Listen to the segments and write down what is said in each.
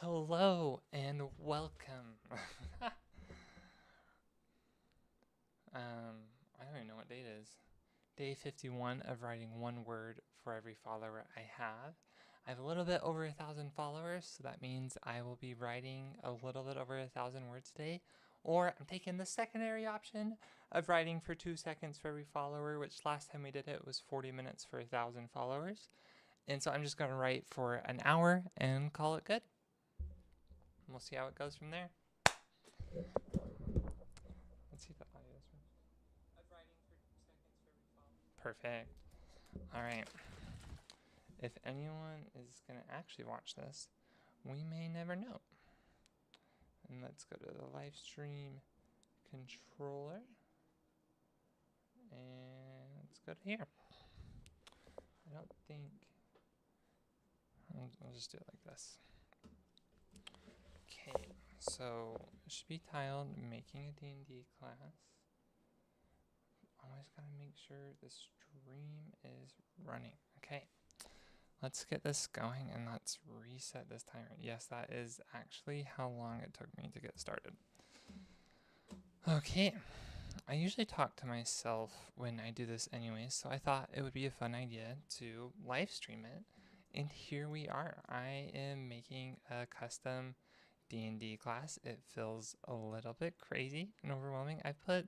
Hello and welcome. I don't even know what date it is. Day 51 of writing one word for every follower I have. I have a little bit over 1,000 followers, so that means I will be writing a little bit over 1,000 words today. Or I'm taking the secondary option of writing for 2 seconds for every follower, which last time we did it was 40 minutes for 1,000 followers. And so I'm just going to write for an hour and call it good. We'll see how it goes from there. Let's see if the audio is perfect. All right. If anyone is going to actually watch this, we may never know. And let's go to the live stream controller. And let's go to here. I don't think... I'll just do it like this. Okay, so it should be titled Making a D&D Class. Always gotta make sure the stream is running. Okay, let's get this going and let's reset this timer. Yes, that is actually how long it took me to get started. Okay, I usually talk to myself when I do this anyways, so I thought it would be a fun idea to live stream it. And here we are. I am making a custom D&D class. It feels a little bit crazy and overwhelming. I put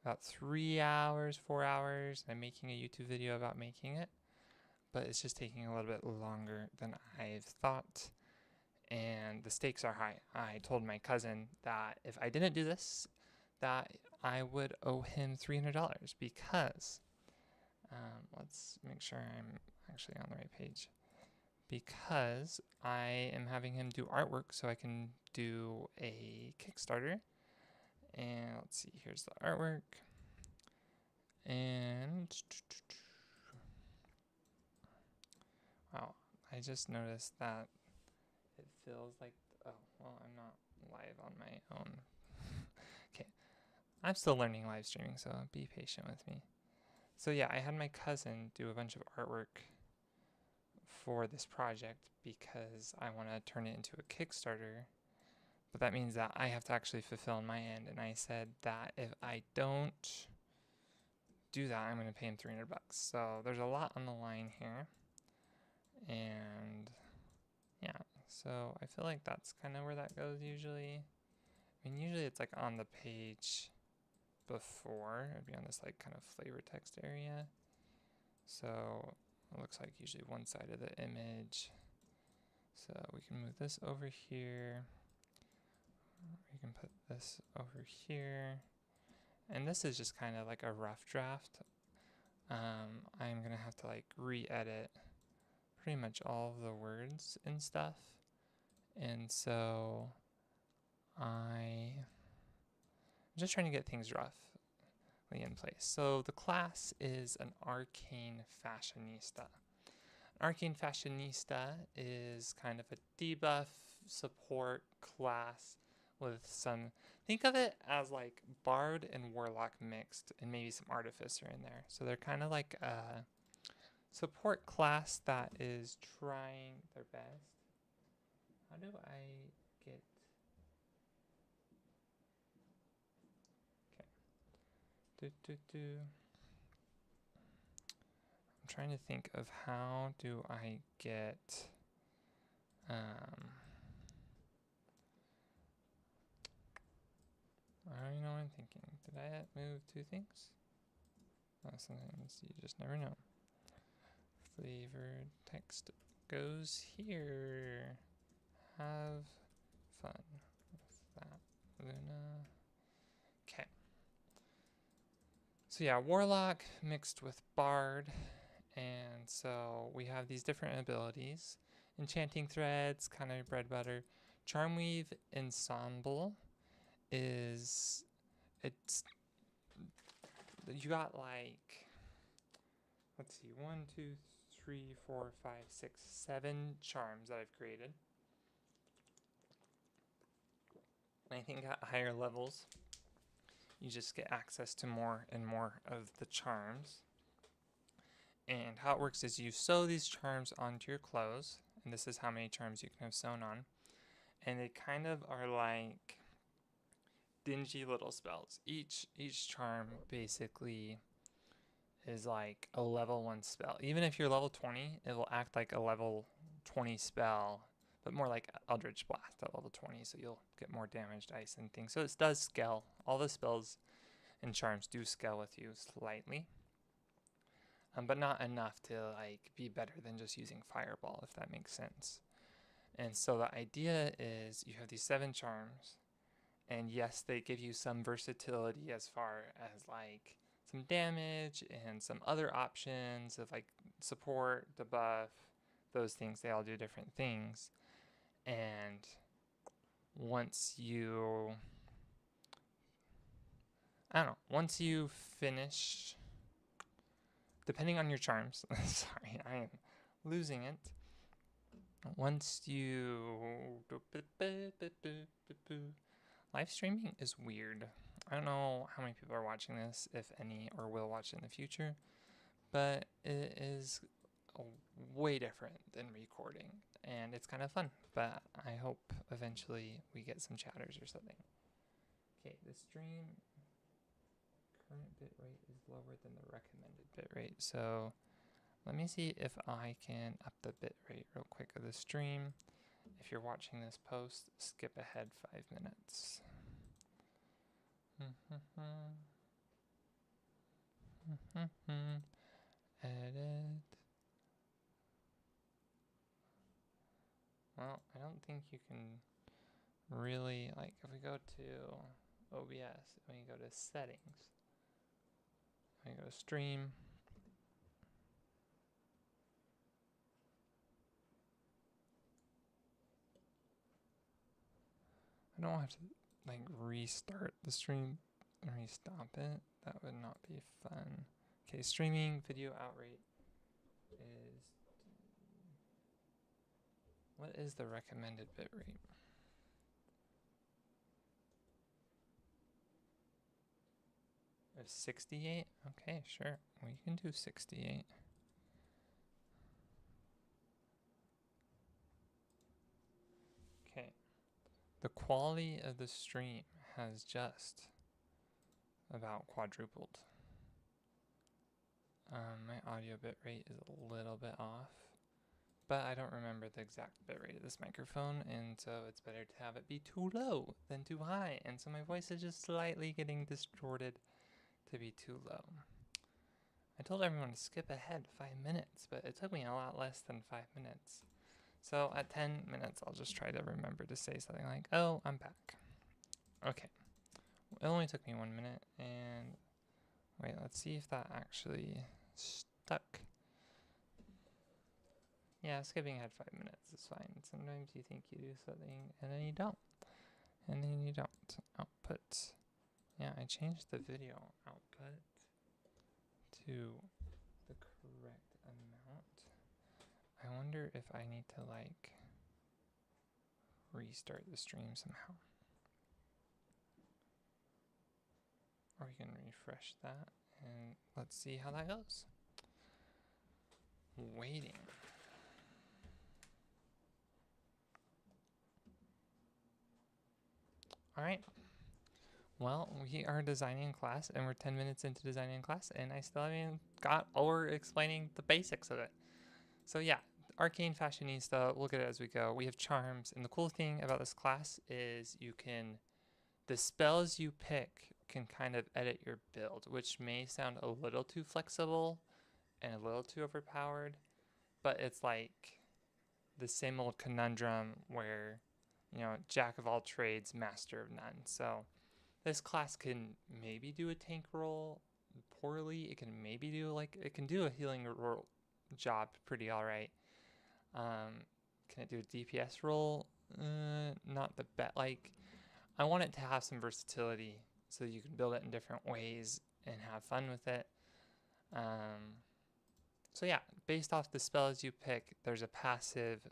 about 3 hours, 4 hours. I'm making a YouTube video about making it, but it's just taking a little bit longer than I've thought, and the stakes are high. I told my cousin that if I didn't do this, that I would owe him $300 because, let's make sure I'm actually on the right page, because I am having him do artwork so I can do a Kickstarter. And let's see, here's the artwork. And wow, I just noticed that it feels like, oh, well, I'm not live on my own. Okay, I'm still learning live streaming, so be patient with me. So yeah, I had my cousin do a bunch of artwork for this project because I want to turn it into a Kickstarter. But that means that I have to actually fulfill on my end, and I said that if I don't do that, I'm going to pay him $300. So there's a lot on the line here. And yeah, so I feel like that's kind of where that goes usually. I mean, usually it's like on the page before. It'd be on this like kind of flavor text area. So it looks like usually one side of the image. So we can move this over here. We can put this over here. And this is just kind of like a rough draft. I'm going to have to like re-edit pretty much all of the words and stuff. And so I'm just trying to get things roughly in place. So the class is an Arcane Fashionista. An Arcane Fashionista is kind of a debuff support class with some, think of it as like Bard and Warlock mixed and maybe some Artificer in there. So they're kind of like a support class that is trying their best. How do I get... Okay. I'm trying to think of how do I get... I don't know what I'm thinking. Did I move 2 things? Oh, sometimes you just never know. Flavored text goes here. Have fun with that, Luna. Okay. So yeah, Warlock mixed with Bard. And so we have these different abilities. Enchanting Threads, kind of bread butter. Charmweave Ensemble is, it's, you got like, let's see, 1, 2, 3, 4, 5, 6, 7 charms that I've created. And I think at higher levels, you just get access to more and more of the charms. And how it works is you sew these charms onto your clothes, and this is how many charms you can have sewn on. and they kind of are like dingy little spells. Each charm basically is like a level 1 spell. Even if you're level 20, it will act like a level 20 spell, but more like Eldritch Blast at level 20, so you'll get more damage dice and things. So it does scale. All the spells and charms do scale with you slightly, but not enough to like be better than just using Fireball, if that makes sense. And so the idea is you have these 7 charms, and yes, they give you some versatility as far as like some damage and some other options of like support, debuff, those things. They all do different things. And once you, I don't know, once you finish, depending on your charms, sorry, I am losing it. Once you, live streaming is weird. I don't know how many people are watching this, if any, or will watch it in the future, but it is way different than recording, and it's kind of fun, but I hope eventually we get some chatters or something. Okay, the stream current bitrate is lower than the recommended bitrate, so let me see if I can up the bitrate real quick of the stream. If you're watching this post, skip ahead 5 minutes. Edit. Well, I don't think you can really, like, if we go to OBS, and we go to settings, and we go to stream, I don't have to like restart the stream and restop it. That would not be fun. Okay, streaming video outrate is, what is the recommended bitrate? Of 68? Okay, sure. We can do 68. Okay. The quality of the stream has just about quadrupled. My audio bitrate is a little bit off, but I don't remember the exact bitrate of this microphone, and so it's better to have it be too low than too high, and so my voice is just slightly getting distorted to be too low. I told everyone to skip ahead 5 minutes, but it took me a lot less than 5 minutes. So at 10 minutes, I'll just try to remember to say something like, oh, I'm back. Okay. It only took me 1 minute, and wait, let's see if that actually stuck. Yeah, skipping ahead 5 minutes is fine. Sometimes you think you do something, and then you don't. And then you don't. Output. Yeah, I changed the video output to the correct amount. I wonder if I need to, like, restart the stream somehow. Or we can refresh that, and let's see how that goes. Waiting. All right. Well, we are designing class, and we're 10 minutes into designing class, and I still haven't got over explaining the basics of it. So yeah, Arcane Fashionista, we'll get it as we go. We have charms, and the cool thing about this class is the spells you pick can kind of edit your build, which may sound a little too flexible and a little too overpowered, but it's like the same old conundrum where, you know, jack of all trades, master of none. So this class can maybe do a tank role poorly. It can maybe do it can do a healing role job pretty all right. Can it do a DPS role? Not the best. Like, I want it to have some versatility so you can build it in different ways and have fun with it. So yeah, based off the spells you pick, there's a passive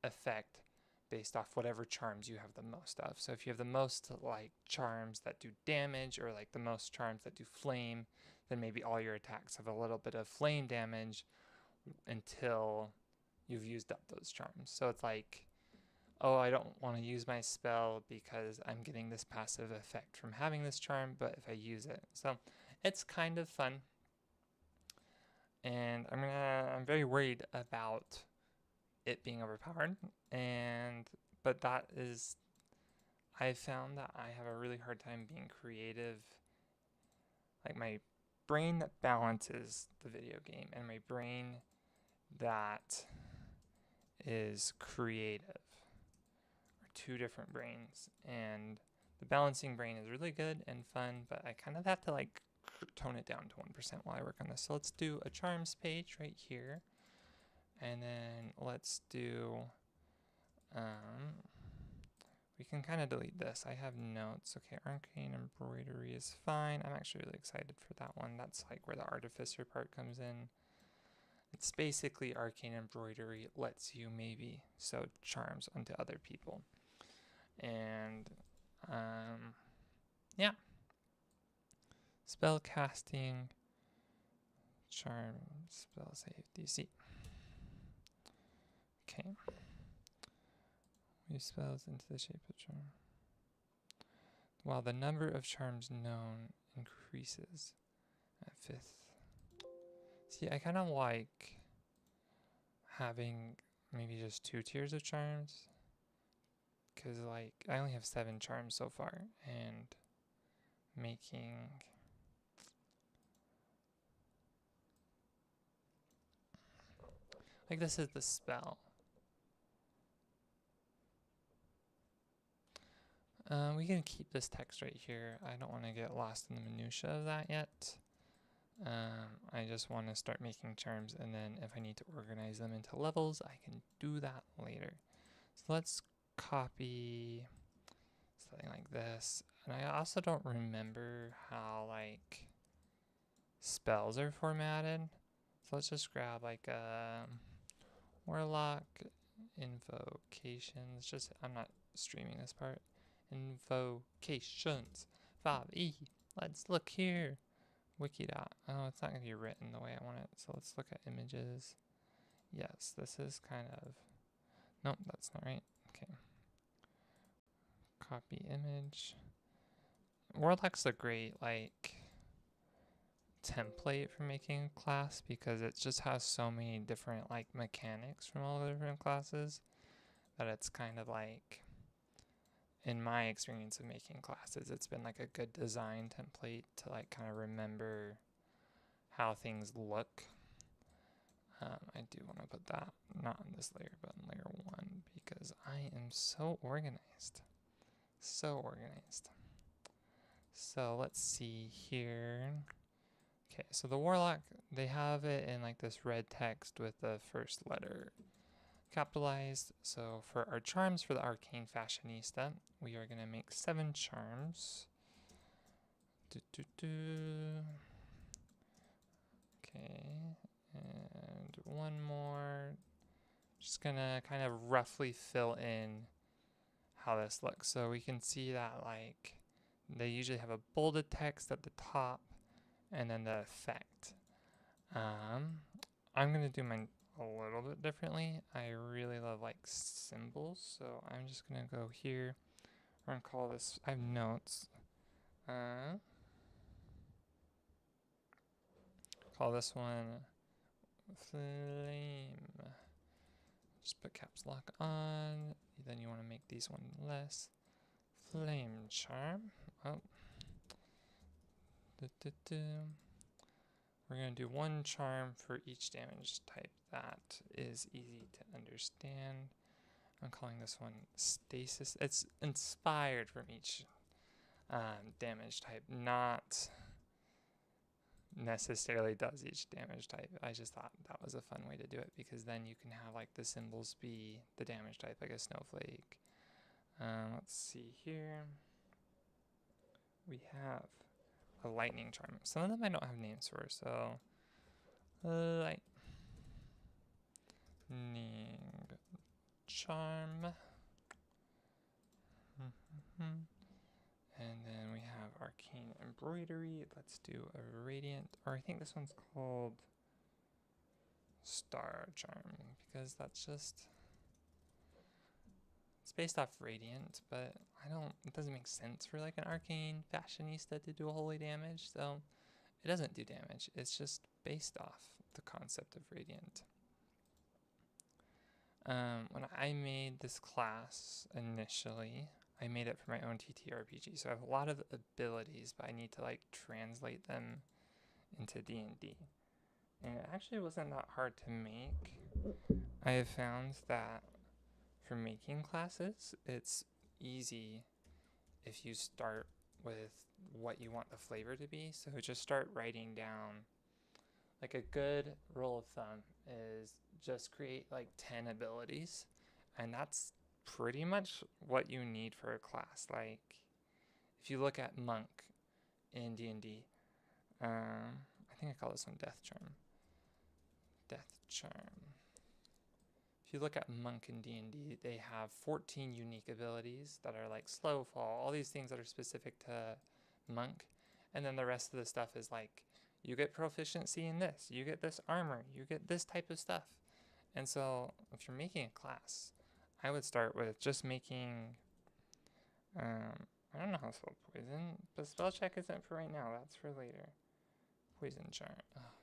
effect based off whatever charms you have the most of. So if you have the most like charms that do damage, or like the most charms that do flame, then maybe all your attacks have a little bit of flame damage until you've used up those charms. So it's like oh, I don't want to use my spell because I'm getting this passive effect from having this charm, but if I use it. So it's kind of fun. And I'm very worried about it being overpowered. But that is, I found that I have a really hard time being creative. Like my brain that balances the video game and my brain that is creative are two different brains, and the balancing brain is really good and fun, but I kind of have to like tone it down to 1% while I work on this. So let's do a charms page right here, and then let's do we can kind of delete this. I have notes. Okay, Arcane embroidery is fine. I'm actually really excited for that one. That's like where the artificer part comes in. It's basically arcane embroidery lets you maybe sew charms onto other people. And yeah. Spell casting, charm, spell save, DC. Okay. Use spells into the shape of charm. While the number of charms known increases at 5th. See, I kind of like having maybe just 2 tiers of charms, because like I only have 7 charms so far, and making like this is the spell. We can keep this text right here. I don't want to get lost in the minutia of that yet. I just want to start making charms, and then if I need to organize them into levels, I can do that later. So let's copy something like this. And I also don't remember how like spells are formatted. So let's just grab like Warlock invocations. Just I'm not streaming this part. Invocations 5e. Let's look here. Wiki.dot. Oh, it's not going to be written the way I want it. So let's look at images. Yes, this is kind of. Nope, that's not right. Okay. Copy image. Warlock's a great like template for making a class because it just has so many different like mechanics from all the different classes that it's kind of like, in my experience of making classes, it's been like a good design template to like kind of remember how things look. I do want to put that not on this layer but on layer 1 because I am so organized. So organized. So let's see here. Okay, so the Warlock, they have it in like this red text with the first letter capitalized. So for our charms for the Arcane Fashionista, we are going to make 7 charms. Okay, and one more. Just going to kind of roughly fill in how this looks. So we can see that like they usually have a bolded text at the top and then the effect. I'm going to do mine a little bit differently. I really love like symbols, so I'm just going to go here. We're going to call this, I have notes. Call this one flame. Just put caps lock on. Then you want to make these one less. Flame charm. Oh. We're going to do 1 charm for each damage type. That is easy to understand. I'm calling this one stasis. It's inspired from each damage type, not necessarily does each damage type. I just thought that was a fun way to do it because then you can have like the symbols be the damage type, like a snowflake. Let's see here. We have a lightning charm. Some of them I don't have names for, so lightning charm. And then we have arcane embroidery. Let's do a radiant, or I think this one's called star charm because that's just, it's based off Radiant, but it doesn't make sense for like an Arcane Fashionista to do holy damage, so it doesn't do damage. It's just based off the concept of Radiant. When I made this class initially, I made it for my own TTRPG, so I have a lot of abilities, but I need to like translate them into D&D. And it actually wasn't that hard to make. I have found that for making classes, it's easy if you start with what you want the flavor to be. So just start writing down, like a good rule of thumb is just create like 10 abilities, and that's pretty much what you need for a class. Like if you look at Monk in D&D, I think I call this one Death Charm. If you look at Monk in D&D, they have 14 unique abilities that are like slow fall, all these things that are specific to Monk, and then the rest of the stuff is like, you get proficiency in this, you get this armor, you get this type of stuff. And so if you're making a class, I would start with just making, I don't know how to spell poison, but spell check isn't for right now, that's for later. Poison charm. Oh,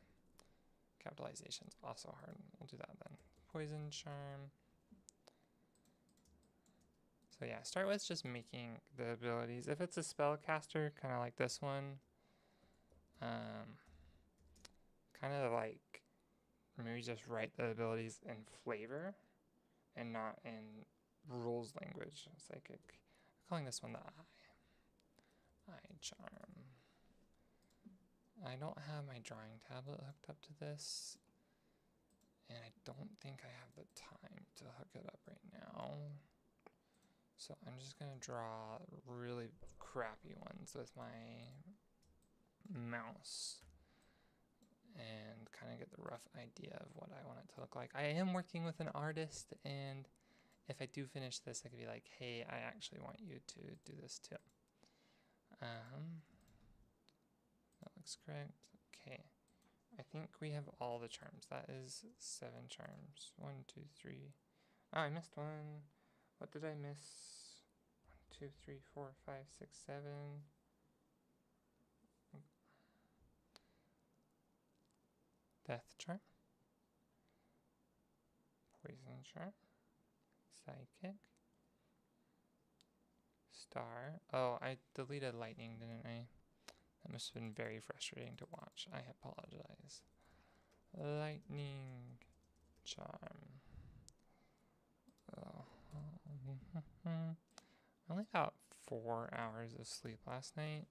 capitalization's also hard. We'll do that then. Poison charm. So yeah, start with just making the abilities. If it's a spellcaster, kind of like this one, kind of like maybe just write the abilities in flavor and not in rules language. Psychic. I'm calling this one the eye charm. I don't have my drawing tablet hooked up to this, and I don't think I have the time to hook it up right now. So I'm just gonna draw really crappy ones with my mouse and kind of get the rough idea of what I want it to look like. I am working with an artist, and if I do finish this, I could be like, hey, I actually want you to do this too. That looks correct. Okay. I think we have all the charms. That is 7 charms. 1, 2, 3. Oh, I missed one. What did I miss? 1, 2, 3, 4, 5, 6, 7. Death charm. Poison charm. Psychic. Star. Oh, I deleted lightning, didn't I? That must have been very frustrating to watch. I apologize. Lightning charm. Oh. I only got 4 hours of sleep last night,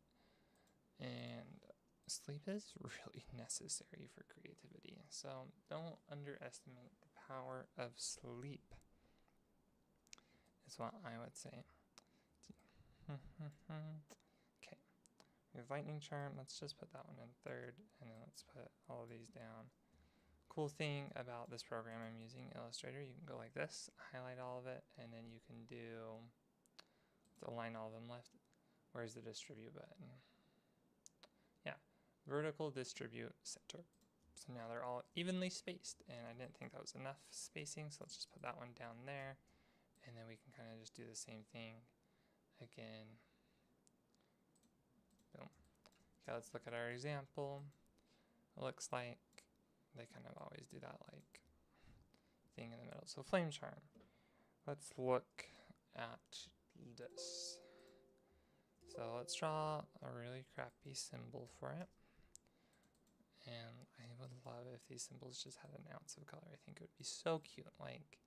and sleep is really necessary for creativity, so don't underestimate the power of sleep, is what I would say. Okay, we have lightning charm. Let's just put that one in 3rd, and then let's put all of these down. Cool thing about this program I'm using, Illustrator, you can go like this, highlight all of it, and then you can do, let's align all of them left. Where's the distribute button? Yeah, vertical distribute center. So now they're all evenly spaced, and I didn't think that was enough spacing, so let's just put that one down there, and then we can kind of just do the same thing again. Boom. Okay, let's look at our example. It looks like they kind of always do that like thing in the middle. So flame charm. Let's look at this. So let's draw a really crappy symbol for it. And I would love if these symbols just had an ounce of color. I think it would be so cute. Like,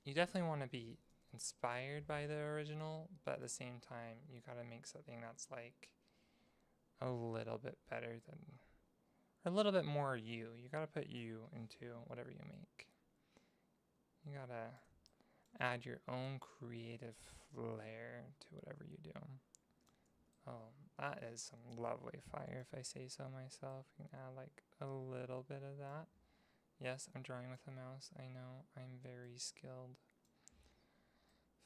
you definitely want to be inspired by the original, but at the same time, you gotta make something that's like a little bit better than, or a little bit more you. You gotta put you into whatever you make. You gotta add your own creative flair to whatever you do. Oh, that is some lovely fire, if I say so myself. You can add like a little bit of that. Yes, I'm drawing with a mouse. I know, I'm very skilled.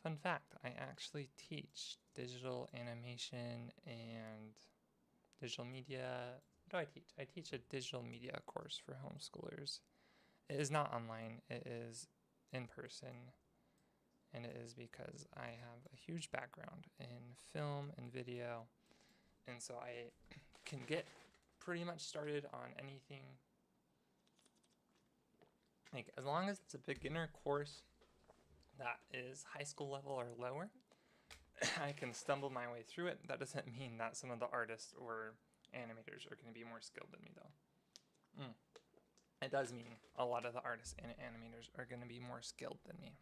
Fun fact, I actually teach digital animation and digital media. What do I teach? I teach a digital media course for homeschoolers. It is not online, it is in person. and it is because I have a huge background in film and video, and so I can get pretty much started on anything. Like, as long as it's a beginner course that is high school level or lower, I can stumble my way through it. That doesn't mean that some of the artists or animators are going to be more skilled than me, though. It does mean a lot of the artists and animators are going to be more skilled than me.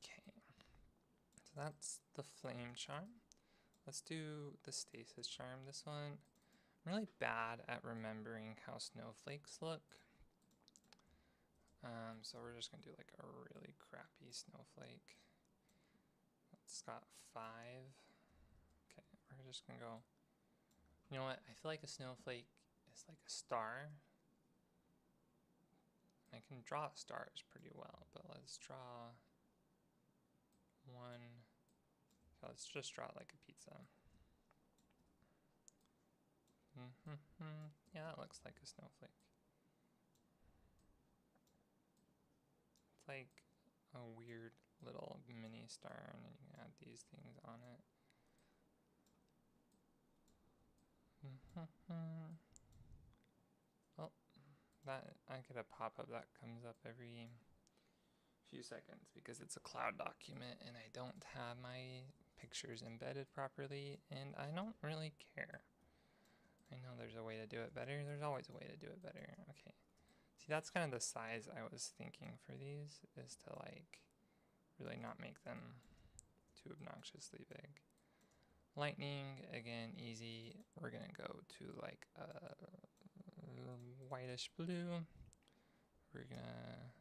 Okay, so that's the flame charm. Let's do the stasis charm. This one, I'm really bad at remembering how snowflakes look. So we're just going to do like a really crappy snowflake. It's got 5. Okay, we're just going to go. You know what? I feel like a snowflake is like a star. I can draw stars pretty well, but let's draw one. Okay, let's just draw it like a pizza. Yeah, that looks like a snowflake. It's like a weird little mini star, and then you can add these things on it. Oh, that I get a pop-up that comes up every few seconds because it's a cloud document and I don't have my pictures embedded properly, and I don't really care. I know there's a way to do it better. There's always a way to do it better. Okay. See, that's kind of the size I was thinking for these, is to like really not make them too obnoxiously big. Lightning, again, easy. We're gonna go to like a whitish blue. We're gonna,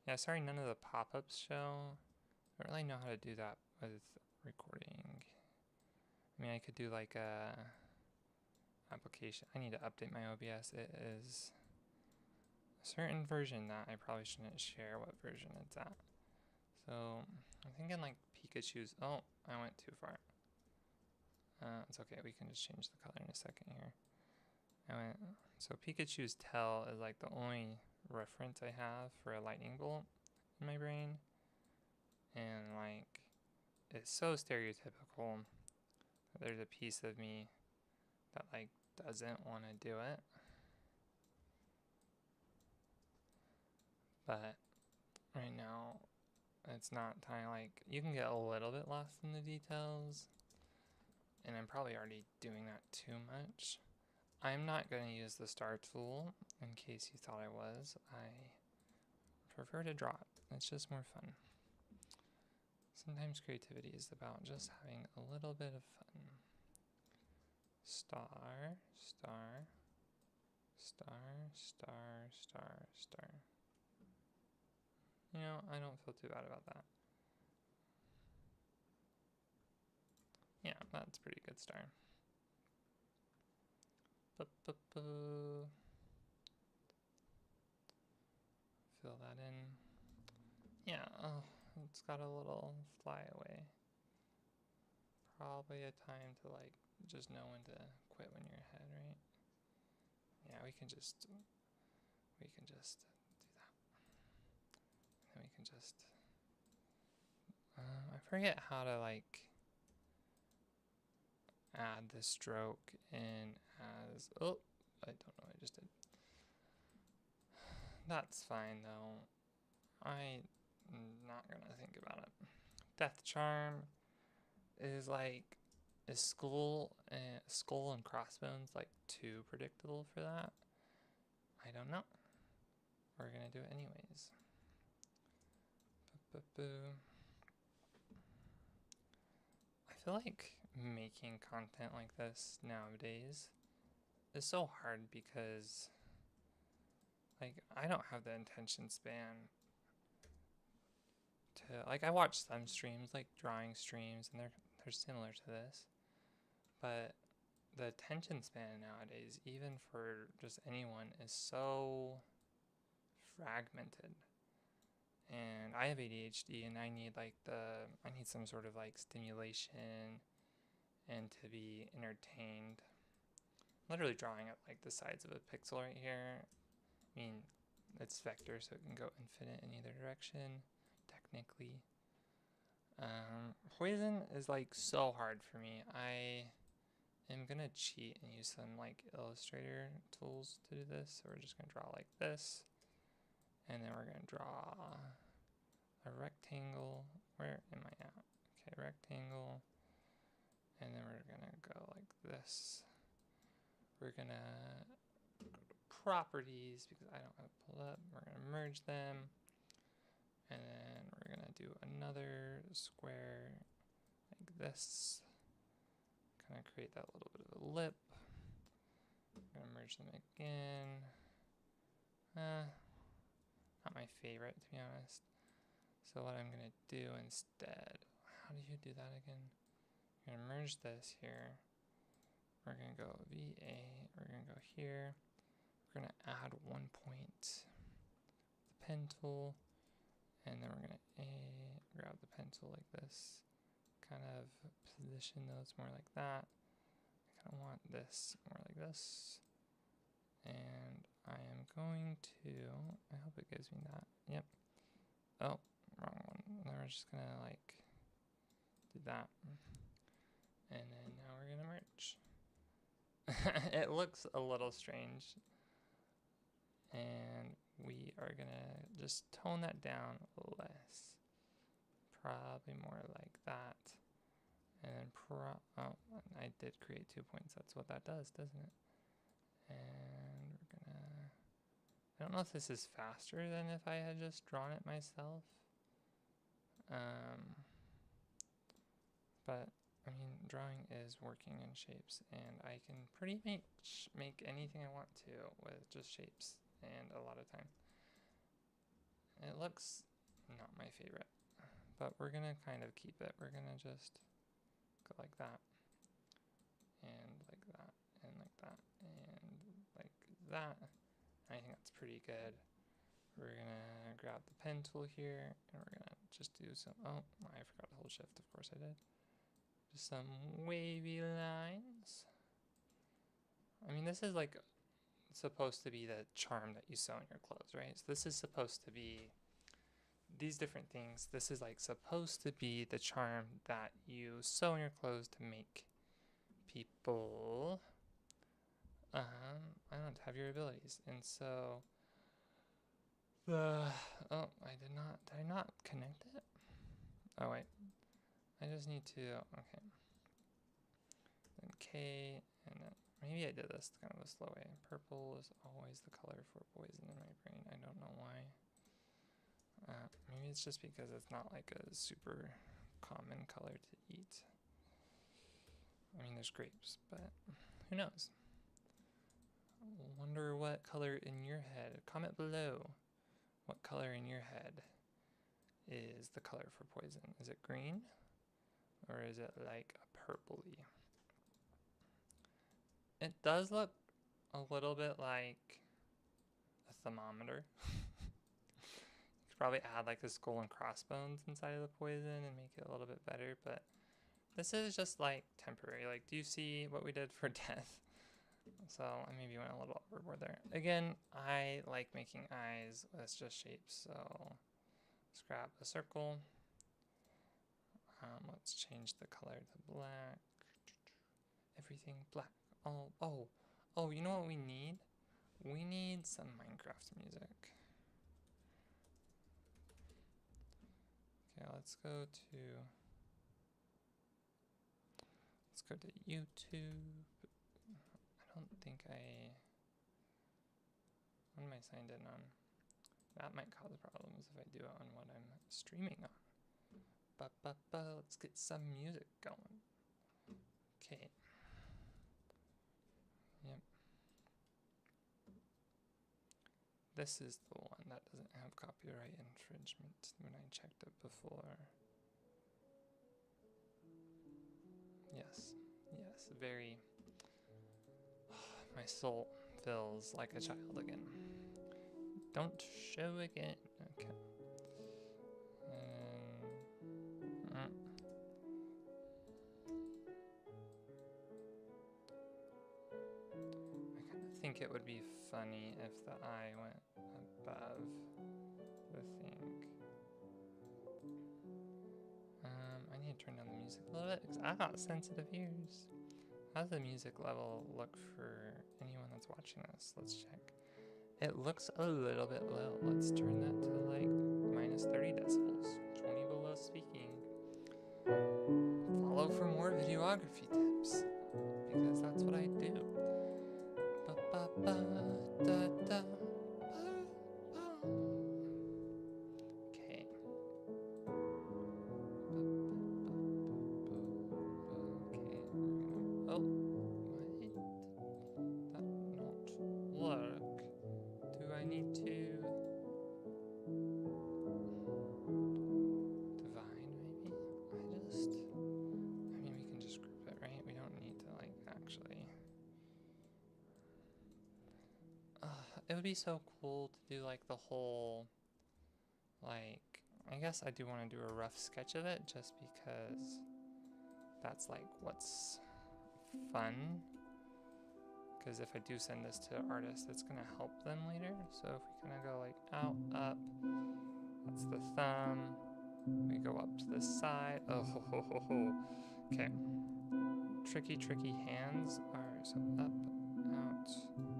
yeah, sorry, none of the pop-ups show. I don't really know how to do that with recording. I mean, I could do like a application. I need to update my OBS. It is a certain version that I probably shouldn't share what version it's at. So I'm thinking like Pikachu's. Oh, I went too far. It's okay. We can just change the color in a second here. So Pikachu's tail is like the only reference I have for a lightning bolt in my brain, and like it's so stereotypical that there's a piece of me that like doesn't want to do it. But right now it's not time. Like, you can get a little bit lost in the details, and I'm probably already doing that too much. I'm not going to use the star tool in case you thought I was. I prefer to draw it. It's just more fun. Sometimes creativity is about just having a little bit of fun. Star, star, star, star, star, star. You know, I don't feel too bad about that. Yeah, that's a pretty good star. Fill that in. Yeah, oh, it's got a little flyaway. Probably a time to like just know when to quit when you're ahead, right? Yeah, we can just do that. And then we can just I forget how to like add the stroke in as, oh, I don't know what I just did. That's fine though. I'm not gonna think about it. Death Charm is like, is skull and crossbones like too predictable for that? I don't know. We're gonna do it anyways. I feel like making content like this nowadays is so hard because like I don't have the attention span to, like, I watch some streams like drawing streams and they're similar to this, but the attention span nowadays, even for just anyone, is so fragmented. And I have ADHD and I need some sort of like stimulation and to be entertained. I'm literally drawing at like the sides of a pixel right here. I mean, it's vector, so it can go infinite in either direction. technically. Poison is like so hard for me. I am gonna cheat and use some like Illustrator tools to do this. So we're just gonna draw like this, and then we're gonna draw a rectangle. Where am I at? Okay, rectangle. And then we're gonna go like this. We're gonna go to properties because I don't have it pulled up. We're gonna merge them. And then we're gonna do another square like this. Kind of create that little bit of a lip. I'm gonna merge them again. Not my favorite, to be honest. So what I'm gonna do instead, how do you do that again? We're gonna merge this here. We're gonna go VA, we're gonna go here. We're gonna add 1 point, the pen tool, and then we're gonna grab the pen tool like this, kind of position those more like that. I kind of want this more like this. And I am going to, I hope it gives me that. Yep. Oh, wrong one. Then we're just gonna like do that. And then now we're gonna merge. It looks a little strange. And we are gonna just tone that down less. Probably more like that. And then oh, I did create 2 points. That's what that does, doesn't it? And we're gonna, I don't know if this is faster than if I had just drawn it myself. But I mean, drawing is working in shapes, and I can pretty much make anything I want to with just shapes, and a lot of time. It looks not my favorite, but we're gonna kind of keep it. We're gonna just go like that, and like that, and like that, and like that. I think that's pretty good. We're gonna grab the pen tool here, and we're gonna just do some, oh, I forgot to hold shift, of course I did. Just some wavy lines. I mean, this is like supposed to be the charm that you sew in your clothes, right? So this is supposed to be these different things. This is like supposed to be the charm that you sew in your clothes to make people, I don't know, to have your abilities. And so oh, did I not connect it? Oh wait, I just need to, okay. Then K, and then maybe I did this kind of a slow way. Purple is always the color for poison in my brain. I don't know why. Maybe it's just because it's not like a super common color to eat. I mean, there's grapes, but who knows? Wonder what color in your head. Comment below what color in your head is the color for poison. Is it green? Or is it like a purpley? It does look a little bit like a thermometer. You could probably add like a skull and crossbones inside of the poison and make it a little bit better, but this is just like temporary. Like, do you see what we did for death? So I maybe went a little overboard there. Again, I like making eyes with just shapes, so let's grab a circle. Let's change the color to black. Everything black. Oh, you know what we need? We need some Minecraft music. Okay, let's go to YouTube. I don't think what am I signed in on? That might cause problems if I do it on what I'm streaming on. Let's get some music going. Okay. Yep. This is the one that doesn't have copyright infringement when I checked it before. Yes, very. My soul feels like a child again. Don't show again. Okay. I kind of think it would be funny if the eye went above the thing. music a little bit? Because I got sensitive ears. How's the music level look for anyone that's watching this? Let's check. It looks a little bit low. Let's turn that to like minus 30 decibels. 20 below speaking. Follow for more videography tips, because that's what I do. Ba ba ba da da. Okay. Oh, wait. That not work. Do I need to divide maybe? I mean, we can just group it, right? We don't need to like actually. It would be so cool to do like the whole, like, I guess I do want to do a rough sketch of it just because that's like what's fun. Because if I do send this to artists, it's gonna help them later. So if we kind of go like out, up, that's the thumb. We go up to the side. Oh, ho, ho, ho, ho. Okay. Tricky hands are so up, out.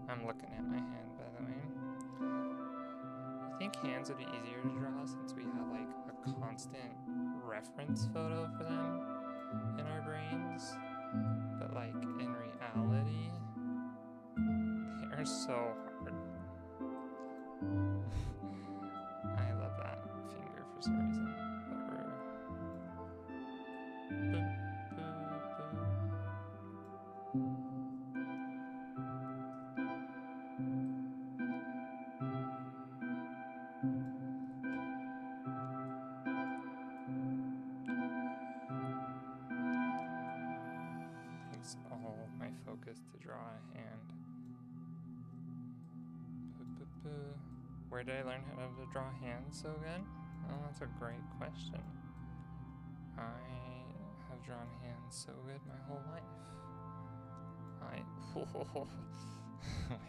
I'm looking at my hand, by the way. I think hands would be easier to draw since we have like a constant reference photo for them in our brains. But like in reality, they are so hard. I love that finger for some reason. Boop, boop, boop. Takes all my focus to draw a hand. Where did I learn how to draw hands so good? Oh, that's a great question. I have drawn hands so good my whole life.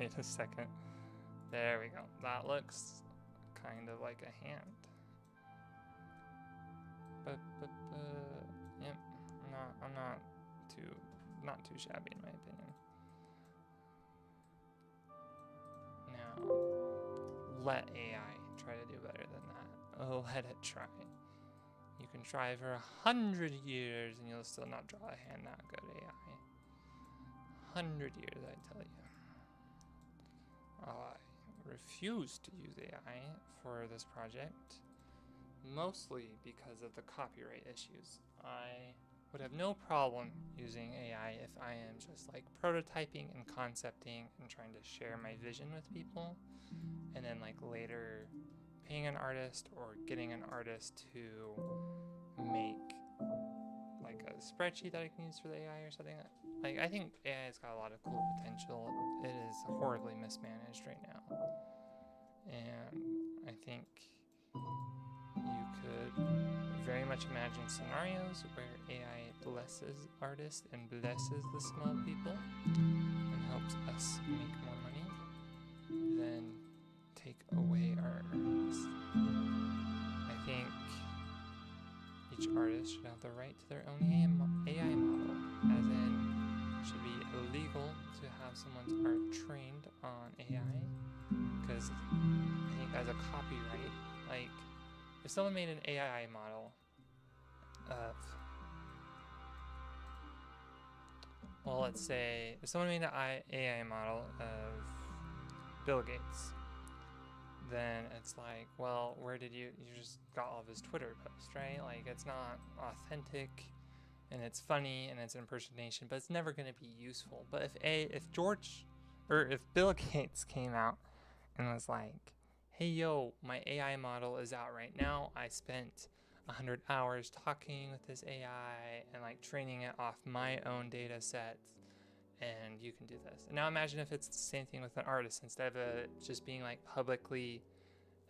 Wait a second. There we go. That looks kind of like a hand. Yep. I'm not too shabby in my opinion. Now, let AI try to do better than that. Oh, let it try. You can try for 100 years and you'll still not draw a hand that good, AI. 100 years, I tell you. I refuse to use AI for this project, mostly because of the copyright issues. I would have no problem using AI if I am just like prototyping and concepting and trying to share my vision with people, and then like later paying an artist or getting an artist to make like a spreadsheet that I can use for the AI or something. Like, I think AI has got a lot of cool potential. It is horribly mismanaged right now. And I think you could very much imagine scenarios where AI blesses artists and blesses the small people and helps us make more money than take away our earnings. I think each artist should have the right to their own AI model, as in it should be illegal to have someone's art trained on AI, because I think as a copyright, like if someone made an AI model of, well, let's say if someone made an AI model of Bill Gates, then it's like, well, where did you just got all of his Twitter posts, right? Like, it's not authentic, and it's funny, and it's impersonation, but it's never going to be useful. But if Bill Gates came out and was like, hey, yo, my AI model is out right now. I spent 100 hours talking with this AI and like training it off my own data sets, and you can do this. And now imagine if it's the same thing with an artist. Instead of it just being like publicly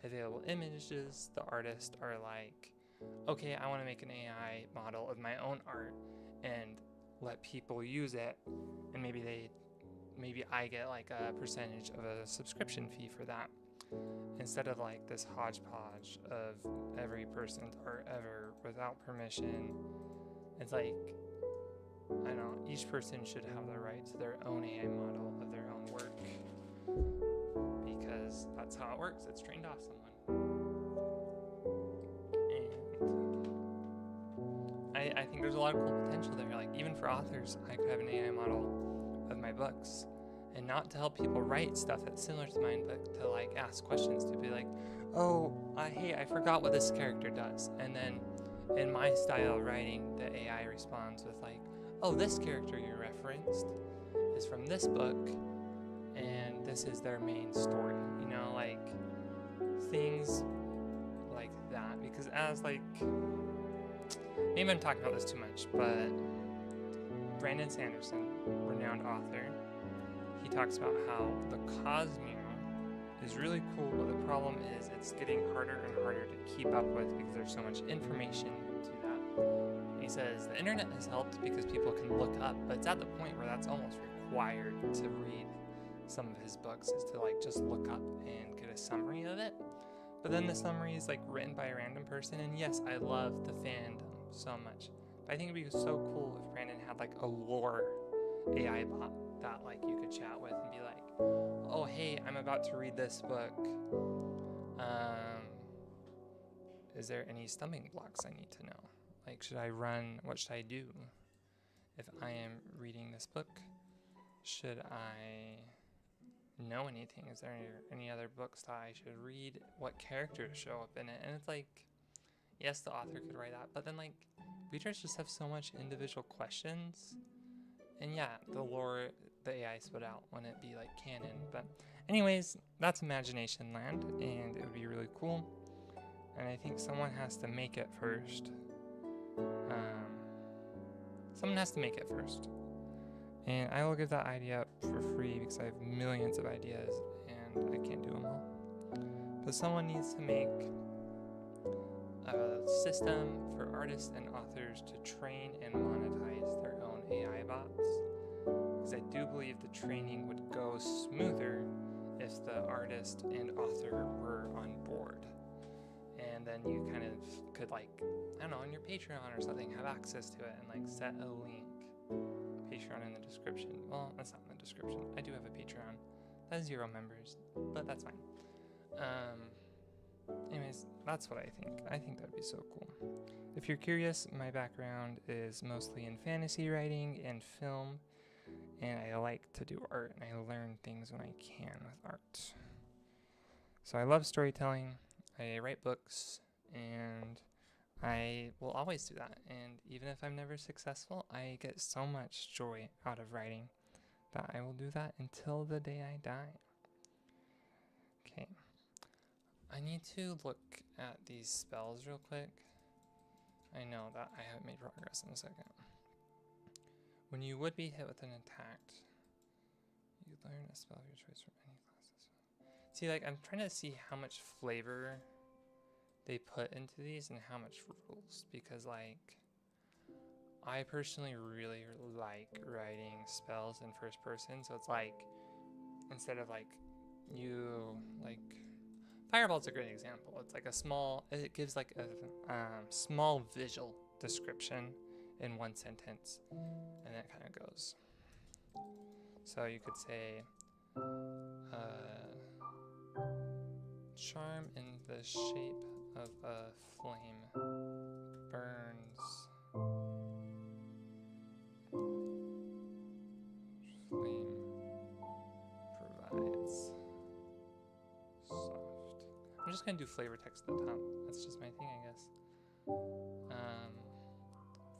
available images, the artists are like, okay, I want to make an AI model of my own art and let people use it, and maybe I get like a percentage of a subscription fee for that, instead of like this hodgepodge of every person's art ever without permission It's like, I don't know, each person should have the right to their own AI model of their own work, because that's how it works. It's trained off someone. And I think there's a lot of cool potential there. Like, even for authors, I could have an AI model of my books, and not to help people write stuff that's similar to mine, but to like ask questions, to be like, oh, hey, I forgot what this character does. And then in my style of writing, the AI responds with like, oh, this character you referenced is from this book, and this is their main story. You know, like things like that. Because as like, maybe I'm talking about this too much, but Brandon Sanderson, renowned author, he talks about how the Cosmere is really cool, but the problem is it's getting harder and harder to keep up with because there's so much information to that. And he says the internet has helped because people can look up, but it's at the point where that's almost required to read some of his books, is to like just look up and get a summary of it. But then the summary is like written by a random person, and yes, I love the fandom so much. But I think it'd be so cool if Brandon had like a lore AI bot that like you could chat with and be like, oh hey, I'm about to read this book. Is there any stumbling blocks I need to know? Like, should I run? What should I do if I am reading this book? Should I know anything? Is there any other books that I should read? What characters show up in it? And it's like, yes, the author could write that, but then like readers just have so much individual questions. And yeah, the lore, the AI spit out wouldn't be like canon. But anyways, that's imagination land, and it would be really cool. And I think someone has to make it first. Someone has to make it first. And I will give that idea up for free because I have millions of ideas and I can't do them all. But someone needs to make a system for artists and authors to train and monetize their own AI bots. Because I do believe the training would go smoother if the artist and author were on board. And then you kind of could, like, I don't know, on your Patreon or something, have access to it and like set a link. Patreon in the description. Well, that's not in the description. I do have a Patreon. That has 0 members, but that's fine. Anyways, that's what I think. I think that'd be so cool. If you're curious, my background is mostly in fantasy writing and film, and I like to do art, and I learn things when I can with art. So I love storytelling, I write books, and I will always do that. And even if I'm never successful, I get so much joy out of writing that I will do that until the day I die. Okay. I need to look at these spells real quick. I know that I haven't made progress in a second. When you would be hit with an attack, you learn a spell of your choice from any classes. See, like, I'm trying to see how much flavor they put into these and how much rules, because like I personally really like writing spells in first person, so it's like instead of like you like Fireball's a great example. It's like it gives like a small visual description in one sentence, and then it kind of goes. So you could say charm in the shape of a flame burns. Flame provides soft. I'm just gonna do flavor text at the top. That's just my thing, I guess.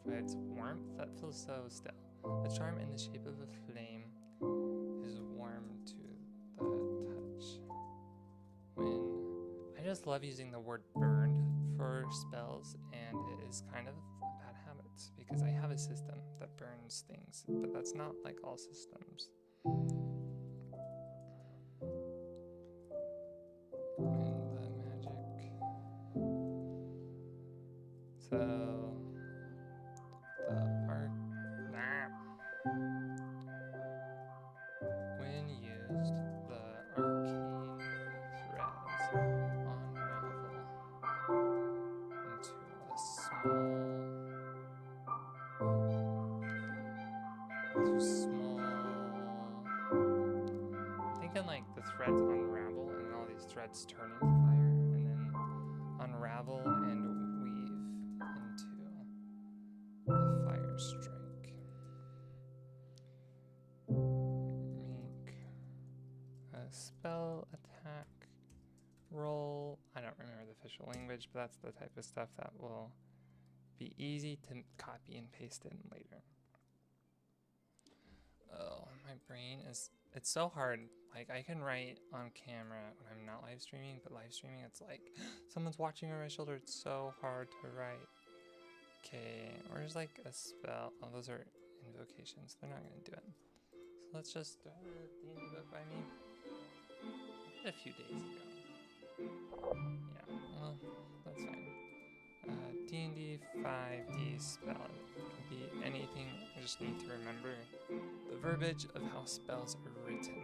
Provides warmth. That feels so still. The charm in the shape of a flame is warm to the touch. I just love using the word burned for spells, and it is kind of a bad habit because I have a system that burns things, but that's not like all systems. And the magic. So when used, the arcane threads unravel into a small it's turning to fire, and then unravel and weave into the fire strike. Make a spell attack roll. I don't remember the official language, but that's the type of stuff that will be easy to copy and paste in later. Oh, my brain is, it's so hard. Like, I can write on camera when I'm not live streaming, but live streaming, it's like, someone's watching over my shoulder. It's so hard to write. Okay, where's like a spell? Oh, those are invocations. They're not going to do it. So let's just, do I have a D&D book by me? I did a few days ago. Yeah, well, that's fine. D&D 5D spell. It can be anything. I just need to remember the verbiage of how spells are written.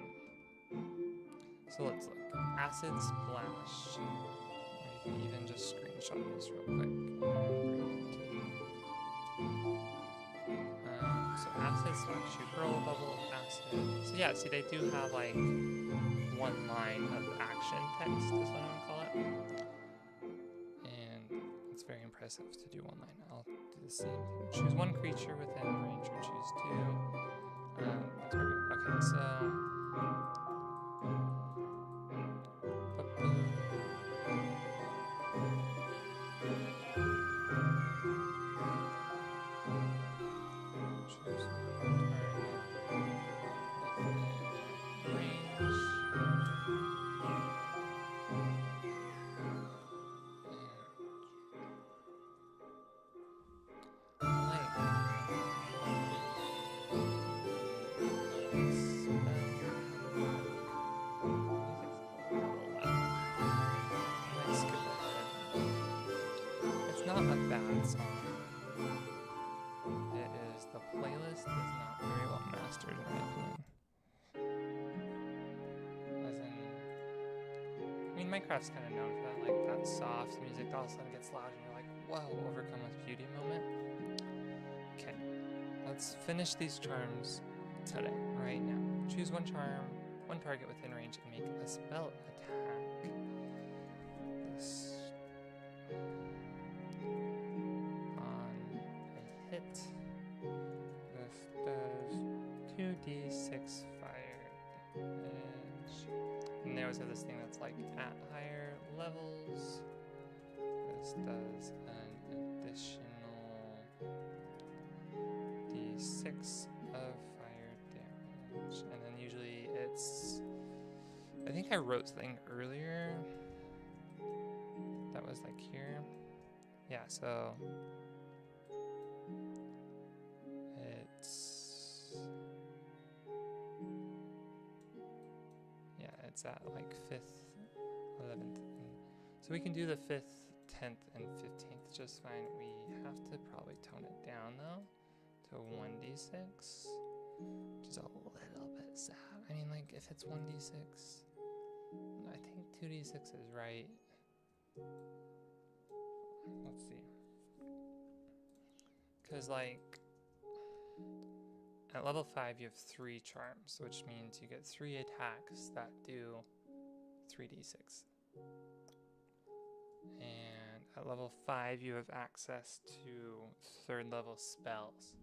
So let's look. Acid Splash. Or you can even just screenshot this real quick. So Acid Splash, you hurl a bubble of acid. So yeah, see, they do have like one line of action text, is what I'm gonna call it. And it's very impressive to do one line. I'll do the same thing. Choose one creature within range, or choose two. Target. Okay, so choose one target within range. Not a bad song. It is, the playlist is not very well mastered in my opinion. As in, I mean, Minecraft's kind of known for that, like that soft music that all of a sudden gets loud and you're like, whoa, overcome with beauty moment. Okay, let's finish these charms today, right now. Choose one charm, one target within range, and make a spell attack. This hit. This does 2d6 fire damage. And they always have this thing that's like at higher levels. This does an additional d6 of fire damage. And then usually it's, I think I wrote something earlier that was like here. Yeah, so it's at like 5th, 11th, so we can do the 5th, 10th, and 15th just fine. We have to probably tone it down though to 1d6, which is a little bit sad. I mean, like, if it's 1d6, I think 2d6 is right. Let's see, because like at level 5 you have 3 charms, which means you get 3 attacks that do 3d6. And at level 5 you have access to 3rd level spells.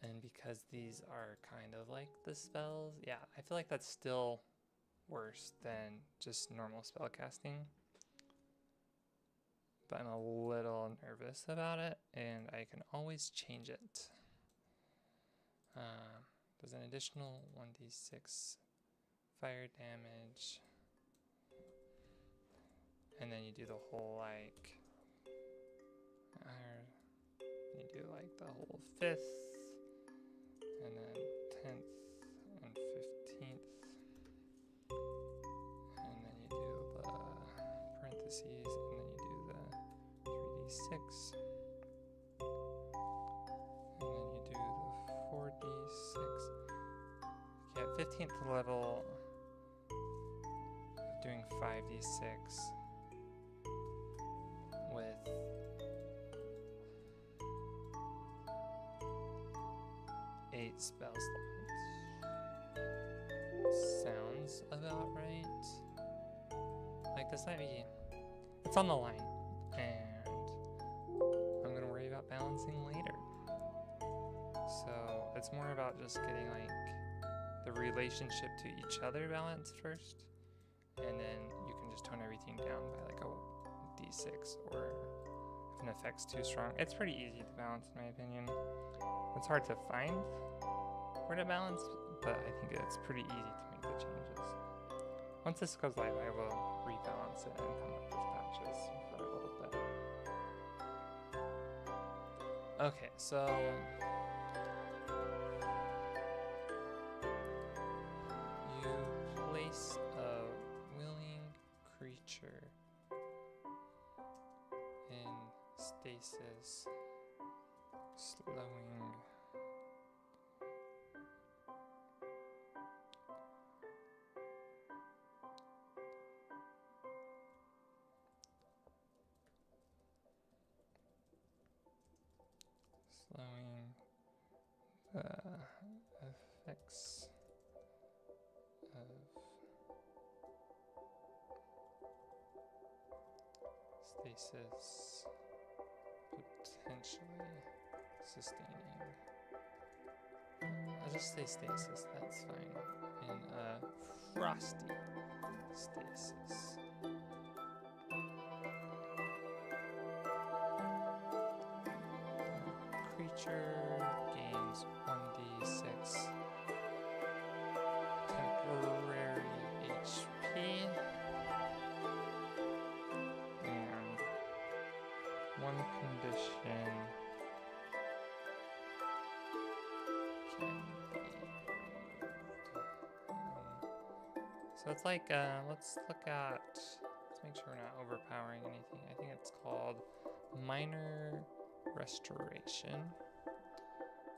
And because these are kind of like the spells, yeah, I feel like that's still worse than just normal spell casting. But I'm a little nervous about it, and I can always change it. Does an additional 1d6 fire damage, and then you do the whole like, you do like the whole 5th, and then 10th and 15th, and then you do the parentheses, and then you do the 3d6. Okay, at 15th level, doing 5d6 with 8 spell slots. Sounds about right. Like this might be, it's on the line, and I'm gonna worry about balancing later. So it's more about just getting like the relationship to each other balanced first, and then you can just tone everything down by like a d6, or if an effect's too strong. It's pretty easy to balance in my opinion. It's hard to find where to balance, but I think it's pretty easy to make the changes. Once this goes live, I will rebalance it and come up with patches for a little bit. Okay, so you place a willing creature in stasis, slowing the effects of stasis, potentially sustaining. I'll just say stasis, that's fine. In a frosty stasis. Creature gains 1d6 temporary HP and one condition can be removed. So it's like, let's make sure we're not overpowering anything. I think it's called minor restoration,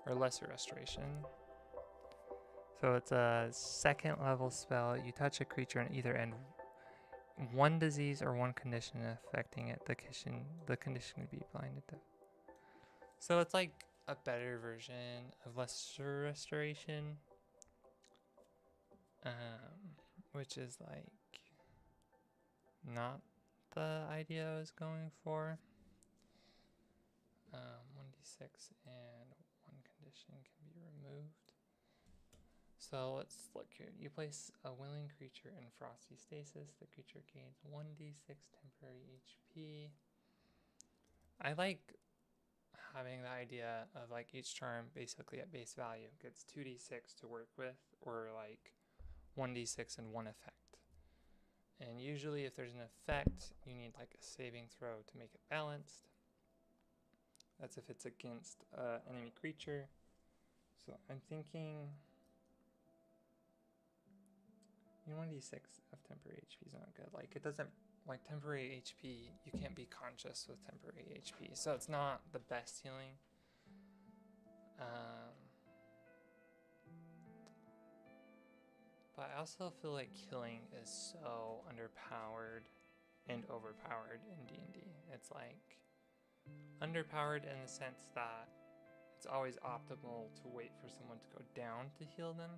or lesser restoration. So it's a 2nd level spell. You touch a creature on either end, one disease or one condition affecting it, the condition would be blinded to. So it's like a better version of lesser restoration, which is like not the idea I was going for. 1d6 and one condition can be removed. So let's look here. You place a willing creature in frosty stasis. The creature gains 1d6 temporary HP. I like having the idea of like each charm basically at base value gets 2d6 to work with, or like 1d6 and one effect. And usually if there's an effect, you need like a saving throw to make it balanced. That's if it's against enemy creature. So I'm thinking 1d6 of temporary HP is not good. Like it doesn't, like temporary HP, you can't be conscious with temporary HP. So it's not the best healing. But I also feel like healing is so underpowered and overpowered in D&D. It's like underpowered in the sense that it's always optimal to wait for someone to go down to heal them.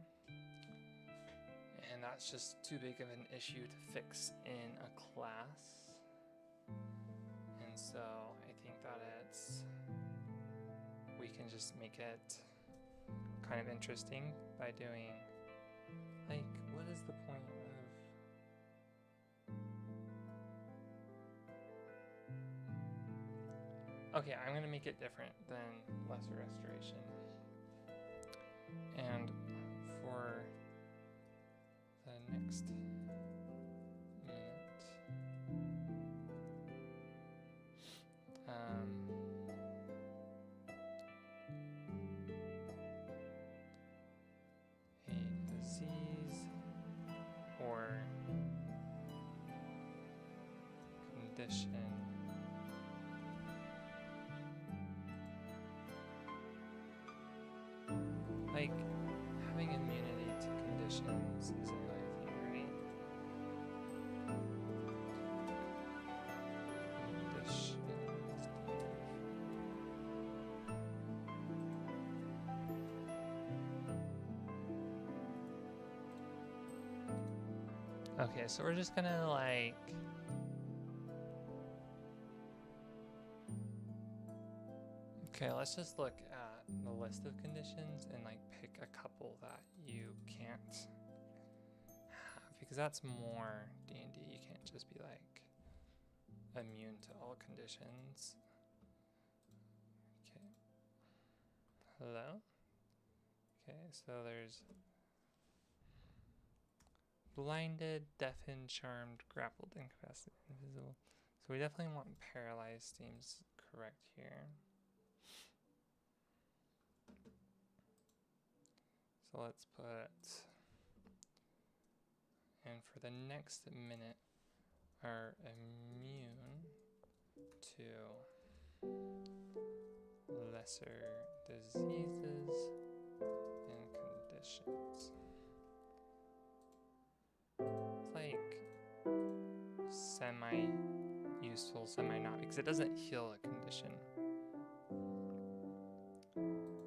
And that's just too big of an issue to fix in a class. And so I think that we can just make it kind of interesting by doing, like, what is the point of... Okay, I'm going to make it different than lesser restoration. And for the next minute, a disease or condition like having immunity to conditions is another thing, right? Conditions. Okay, so we're just gonna like okay, let's just look at the list of conditions and like pick a couple that you can't have, because that's more D&D. You can't just be like immune to all conditions. Okay. Hello? Okay, so there's blinded, deafened, charmed, grappled, incapacitated, invisible. So we definitely want paralyzed seems correct here. So let's put, and for the next minute, are immune to lesser diseases and conditions. It's like semi-useful, semi-not, because it doesn't heal a condition.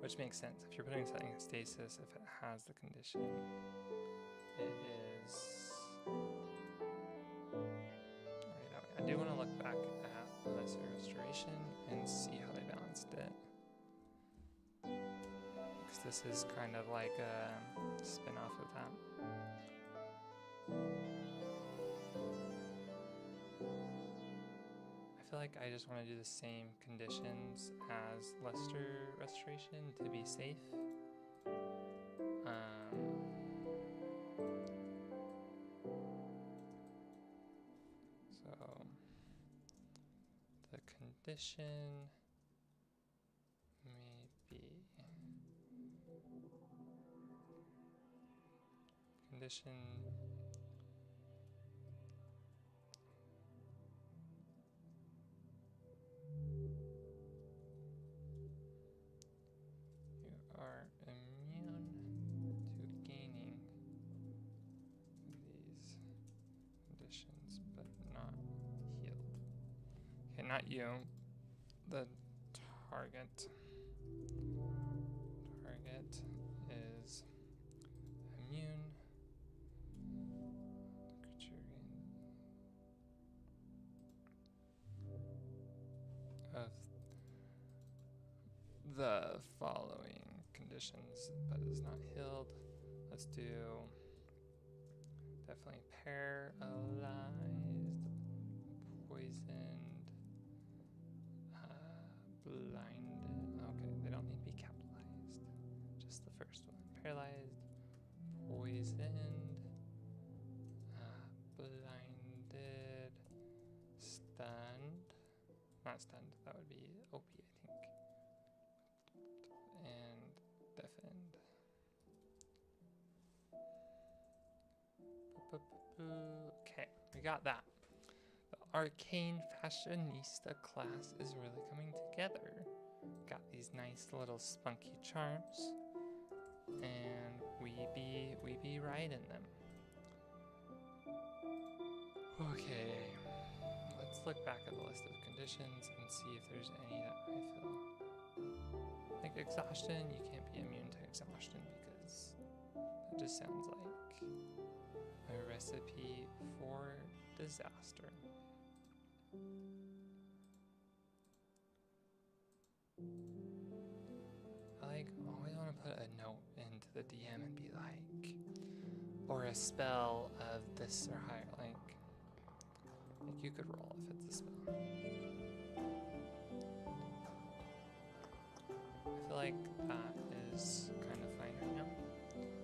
Which makes sense. If you're putting something in stasis, if it has the condition, it is... I do want to look back at lesser restoration and see how they balanced it. Because this is kind of like a spin-off of that. I feel like I just want to do the same conditions as lesser restoration to be safe. So the condition may be condition you are immune to gaining these conditions but not healed. Okay, not you, the target. Target is immune. Of the following conditions, but is not healed. Let's do definitely paralyzed, poisoned, blinded. Okay, they don't need to be capitalized. Just the first one. Paralyzed, poisoned, blinded, stunned. Not stunned, that would be OP, I think. And deafened. Okay, we got that. The Arcane Fashionista class is really coming together. Got these nice little spunky charms. And we be riding them. Okay. Let's look back at the list of conditions and see if there's any that I feel. Like exhaustion, you can't be immune to exhaustion because it just sounds like a recipe for disaster. I always want to put a note into the DM and be like, or a spell of this or higher, like you could roll if it's a spell. I feel like that is kind of fine right now.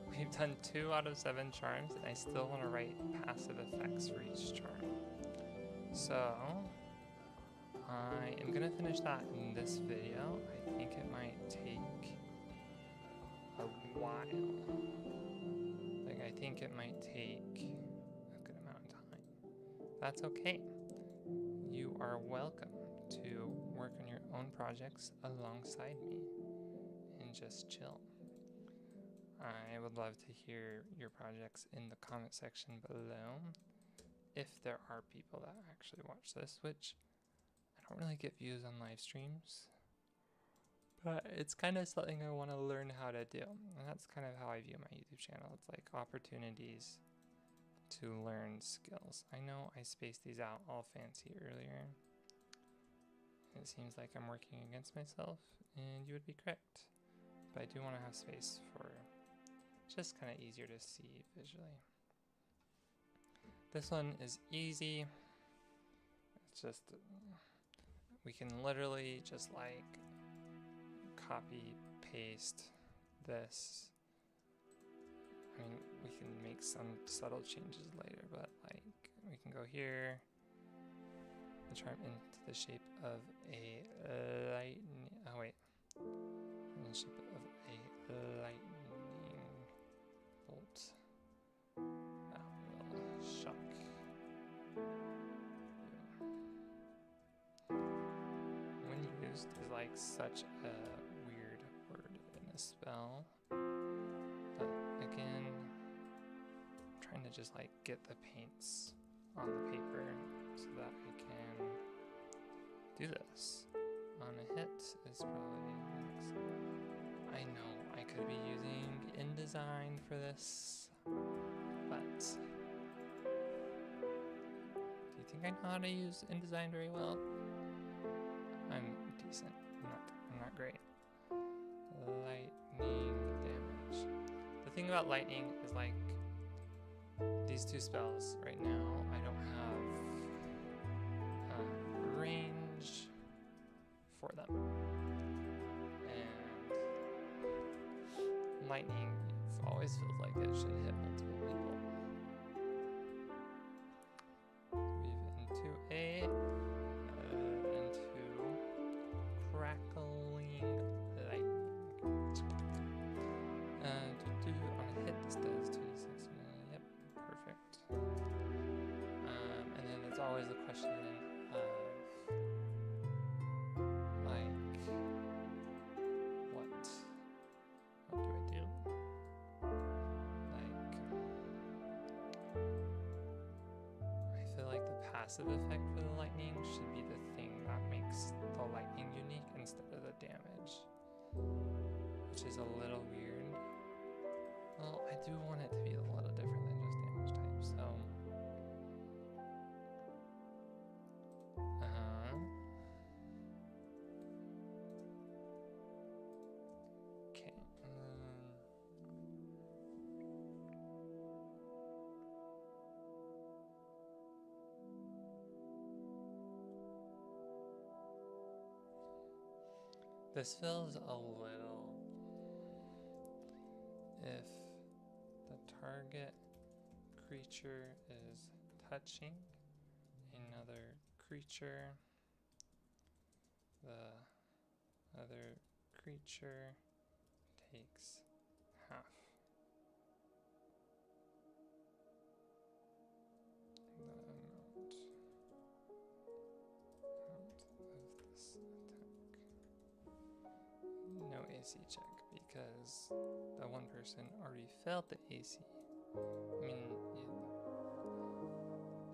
We've done 2 out of 7 charms, and I still want to write passive effects for each charm. So, I am going to finish that in this video. I think it might take a while. Like, I think it might take a good amount of time. That's okay. You are welcome to work on your own projects alongside me and just chill. I would love to hear your projects in the comment section below if there are people that actually watch this, which I don't really get views on live streams, but it's kind of something I want to learn how to do, and that's kind of how I view my YouTube channel. It's like opportunities to learn skills. I know I spaced these out all fancy earlier. It seems like I'm working against myself, and you would be correct. But I do want to have space for just kind of easier to see visually. This one is easy. It's just, we can literally just like copy, paste this. I mean, we can make some subtle changes later, but like we can go here, the charm into the shape of a lightning. Oh wait, in the shape of a lightning bolt. That will shock you. When used is like such a weird word in a spell. But again, I'm trying to just like get the paints on the paper so that I can do this. On a hit is probably next. I know I could be using InDesign for this, but do you think I know how to use InDesign very well? I'm decent. I'm not great. Lightning damage. The thing about lightning is like these two spells right now, I don't have range for them. And lightning always feels like it should hit multiple people. Weave into crackling lightning. On a hit, this does 2d6. Yep, perfect. And then it's always the question of like, what do I do? Like, I feel like the passive effect for the lightning should be the thing that makes the lightning unique instead of the damage, which is a little weird. Well, I do want it to be a little different than just damage type, so okay. This feels a little, if the target creature is touching another creature, the other creature takes half. The amount of this attack. No AC check because the one person already failed the AC. I mean,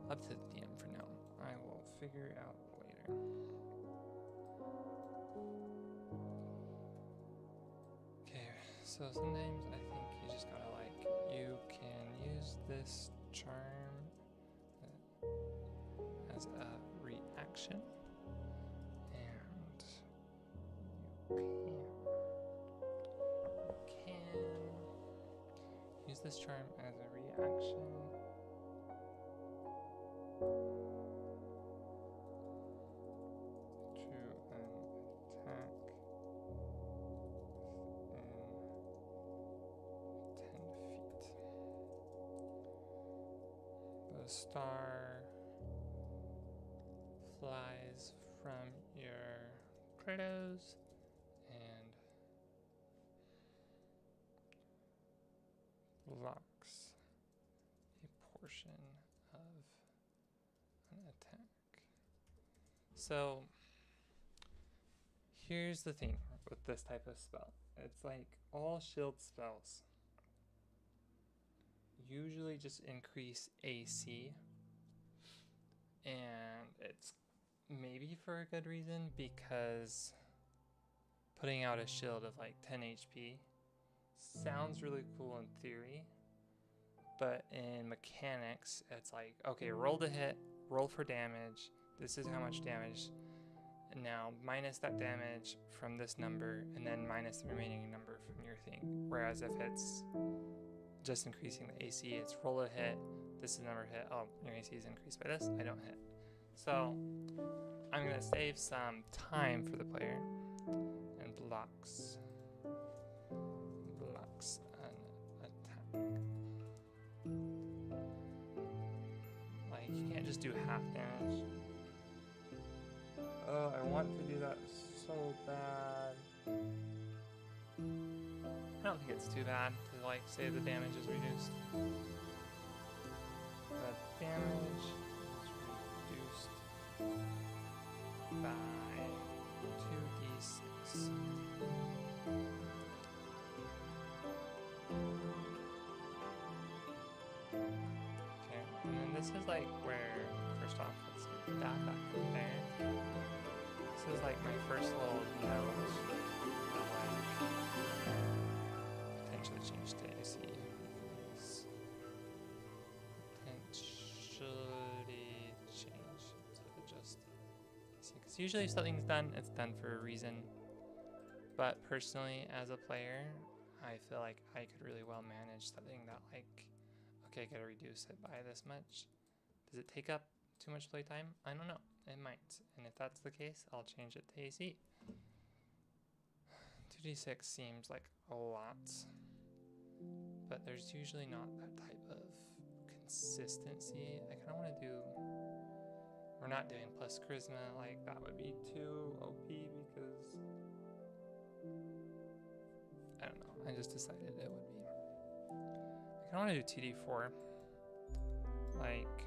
up to the DM for now. I will figure it out later. Okay, so sometimes I think you just gotta like, you can use this charm as a reaction, and you can use this charm as a reaction to an attack within 10 feet. The star flies from your clothes and blocks a portion of an attack. So here's the thing with this type of spell. It's like all shield spells usually just increase AC, and it's maybe for a good reason, because putting out a shield of like 10 HP sounds really cool in theory, But in mechanics, it's like, okay, roll to hit, roll for damage. This is how much damage. And now minus that damage from this number, and then minus the remaining number from your thing. Whereas if it's just increasing the AC, it's roll a hit, this is the number hit, oh, your AC is increased by this, I don't hit. So I'm going to save some time for the player and blocks an attack. Like, you can't just do half damage. Oh, I want to do that so bad. I don't think it's too bad to like say the damage is reduced. The damage is reduced by 2d6. Okay, and then this is like where, first off, let's get that back up there. This is like my first little note that like potentially change to AC. Potentially change to just AC. Because usually if something's done, it's done for a reason. But personally, as a player, I feel like I could really well manage something that like, okay, I gotta reduce it by this much. Does it take up too much playtime? I don't know. It might. And if that's the case, I'll change it to AC. 2d6 seems like a lot, but there's usually not that type of consistency. I kind of want to do, we're not doing plus charisma, like that would be too OP because, I don't know, I just decided it would be. I kind of want to do 2d4, like,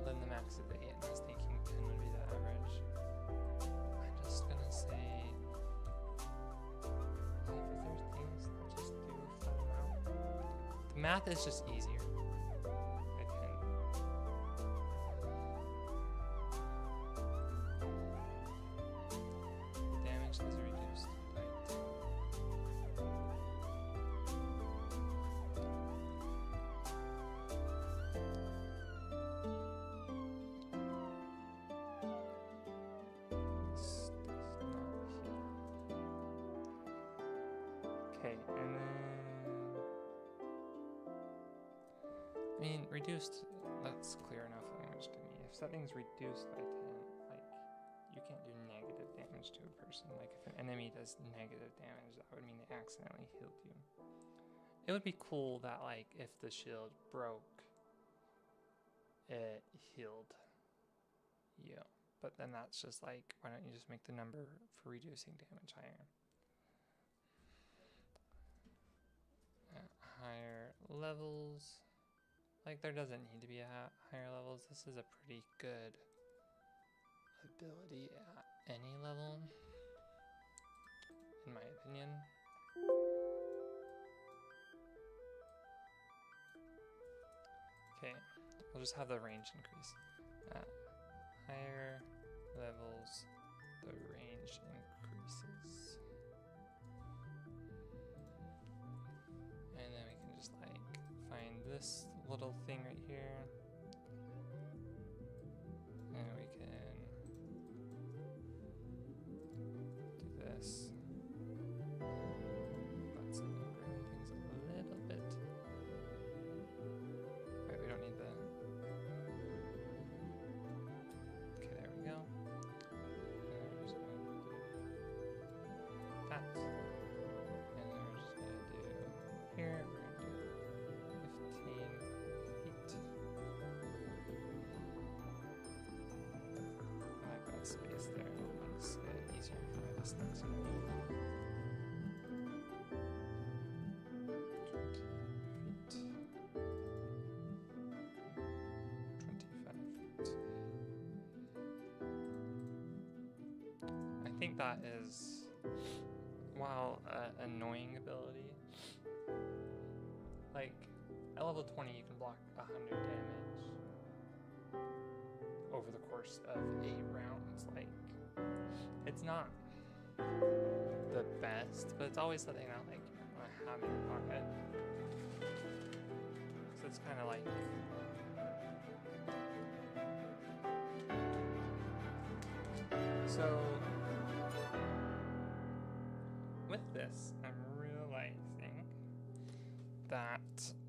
then the max is 8, and I was thinking 10 would be the average. I'm just gonna say, like, is there things that just do a flat amount? The math is just easier. I think. The damage is reduced by 2. Okay, and then, I mean, reduced, that's clear enough language to me. If something's reduced by 10, like, you can't do negative damage to a person. Like, if an enemy does negative damage, that would mean they accidentally healed you. It would be cool that, like, if the shield broke, it healed you. But then that's just like, why don't you just make the number for reducing damage higher? Higher levels, like there doesn't need to be a higher levels. This is a pretty good ability at any level, in my opinion. Okay, we'll just have the range increase. At higher levels, the range increases. And then we can just like find this little thing right here. And we can do this. Let's bring things a little bit. Wait, we don't need the. Okay, there we go. And then we're just going to do that. And then we're just going to do here. We're going to do 15 feet. I like that space there. It makes it easier for my dyslexia. 20 feet. 25 feet. I think that is, while an annoying ability, like at level 20 you can block 100 damage over the course of 8 rounds. Like, it's not the best, but it's always something that like want to have in your pocket. So it's kind of like... So, with this, I'm realizing that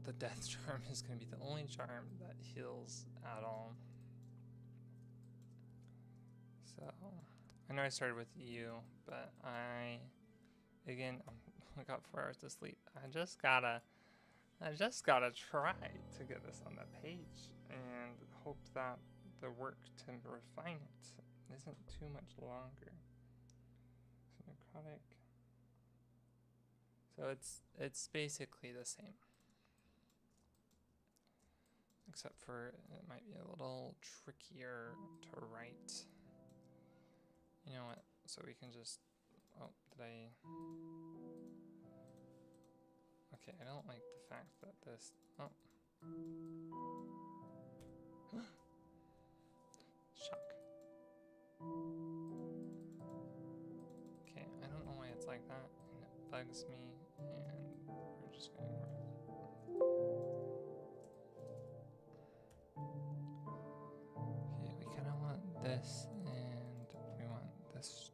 the death charm is going to be the only charm that heals at all. So, I know I started with you, but I got 4 hours to sleep. I just gotta try to get this on the page and hope that the work to refine it isn't too much longer. So necrotic. So it's basically the same, except for it might be a little trickier to write. You know what? So we can just. Oh, did I? Okay, I don't like the fact that this. Oh. Shock. Okay, I don't know why it's like that, and it bugs me, and we're just gonna ignore it. Okay, we kind of want this, and we want this.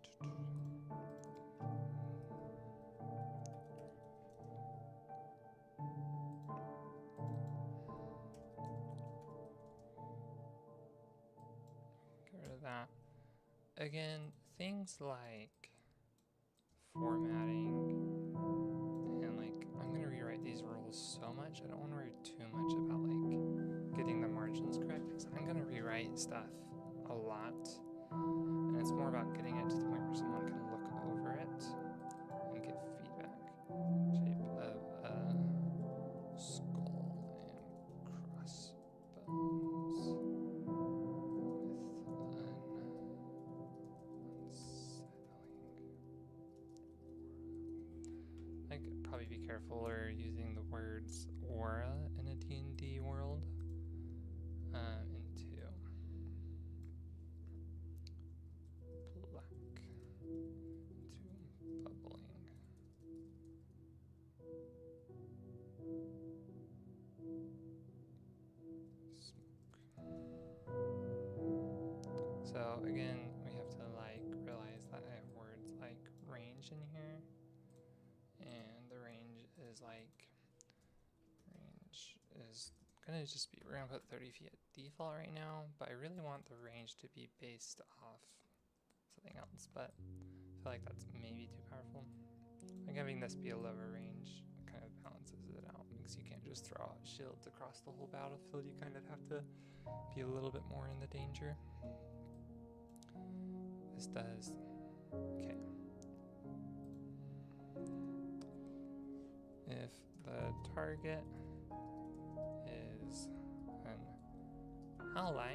Get rid of that. Again, things like formatting and like, I'm gonna rewrite these rules so much. I don't want to worry too much about like getting the margins correct, because I'm gonna rewrite stuff a lot, and it's more about getting it to the point where someone can look over it and give feedback. Shape of a skull and crossbones with like, probably be careful or using the words aura in a D&D world into black, into bubbling. Smoke. So again, we have to like realize that I have words like range in here. And the range is gonna just be, we're gonna put 30 feet at default right now, but I really want the range to be based off something else, but I feel like that's maybe too powerful. Like having this be a lower range kind of balances it out, because you can't just throw out shields across the whole battlefield. You kind of have to be a little bit more in the danger. This does, okay. If the target is an ally,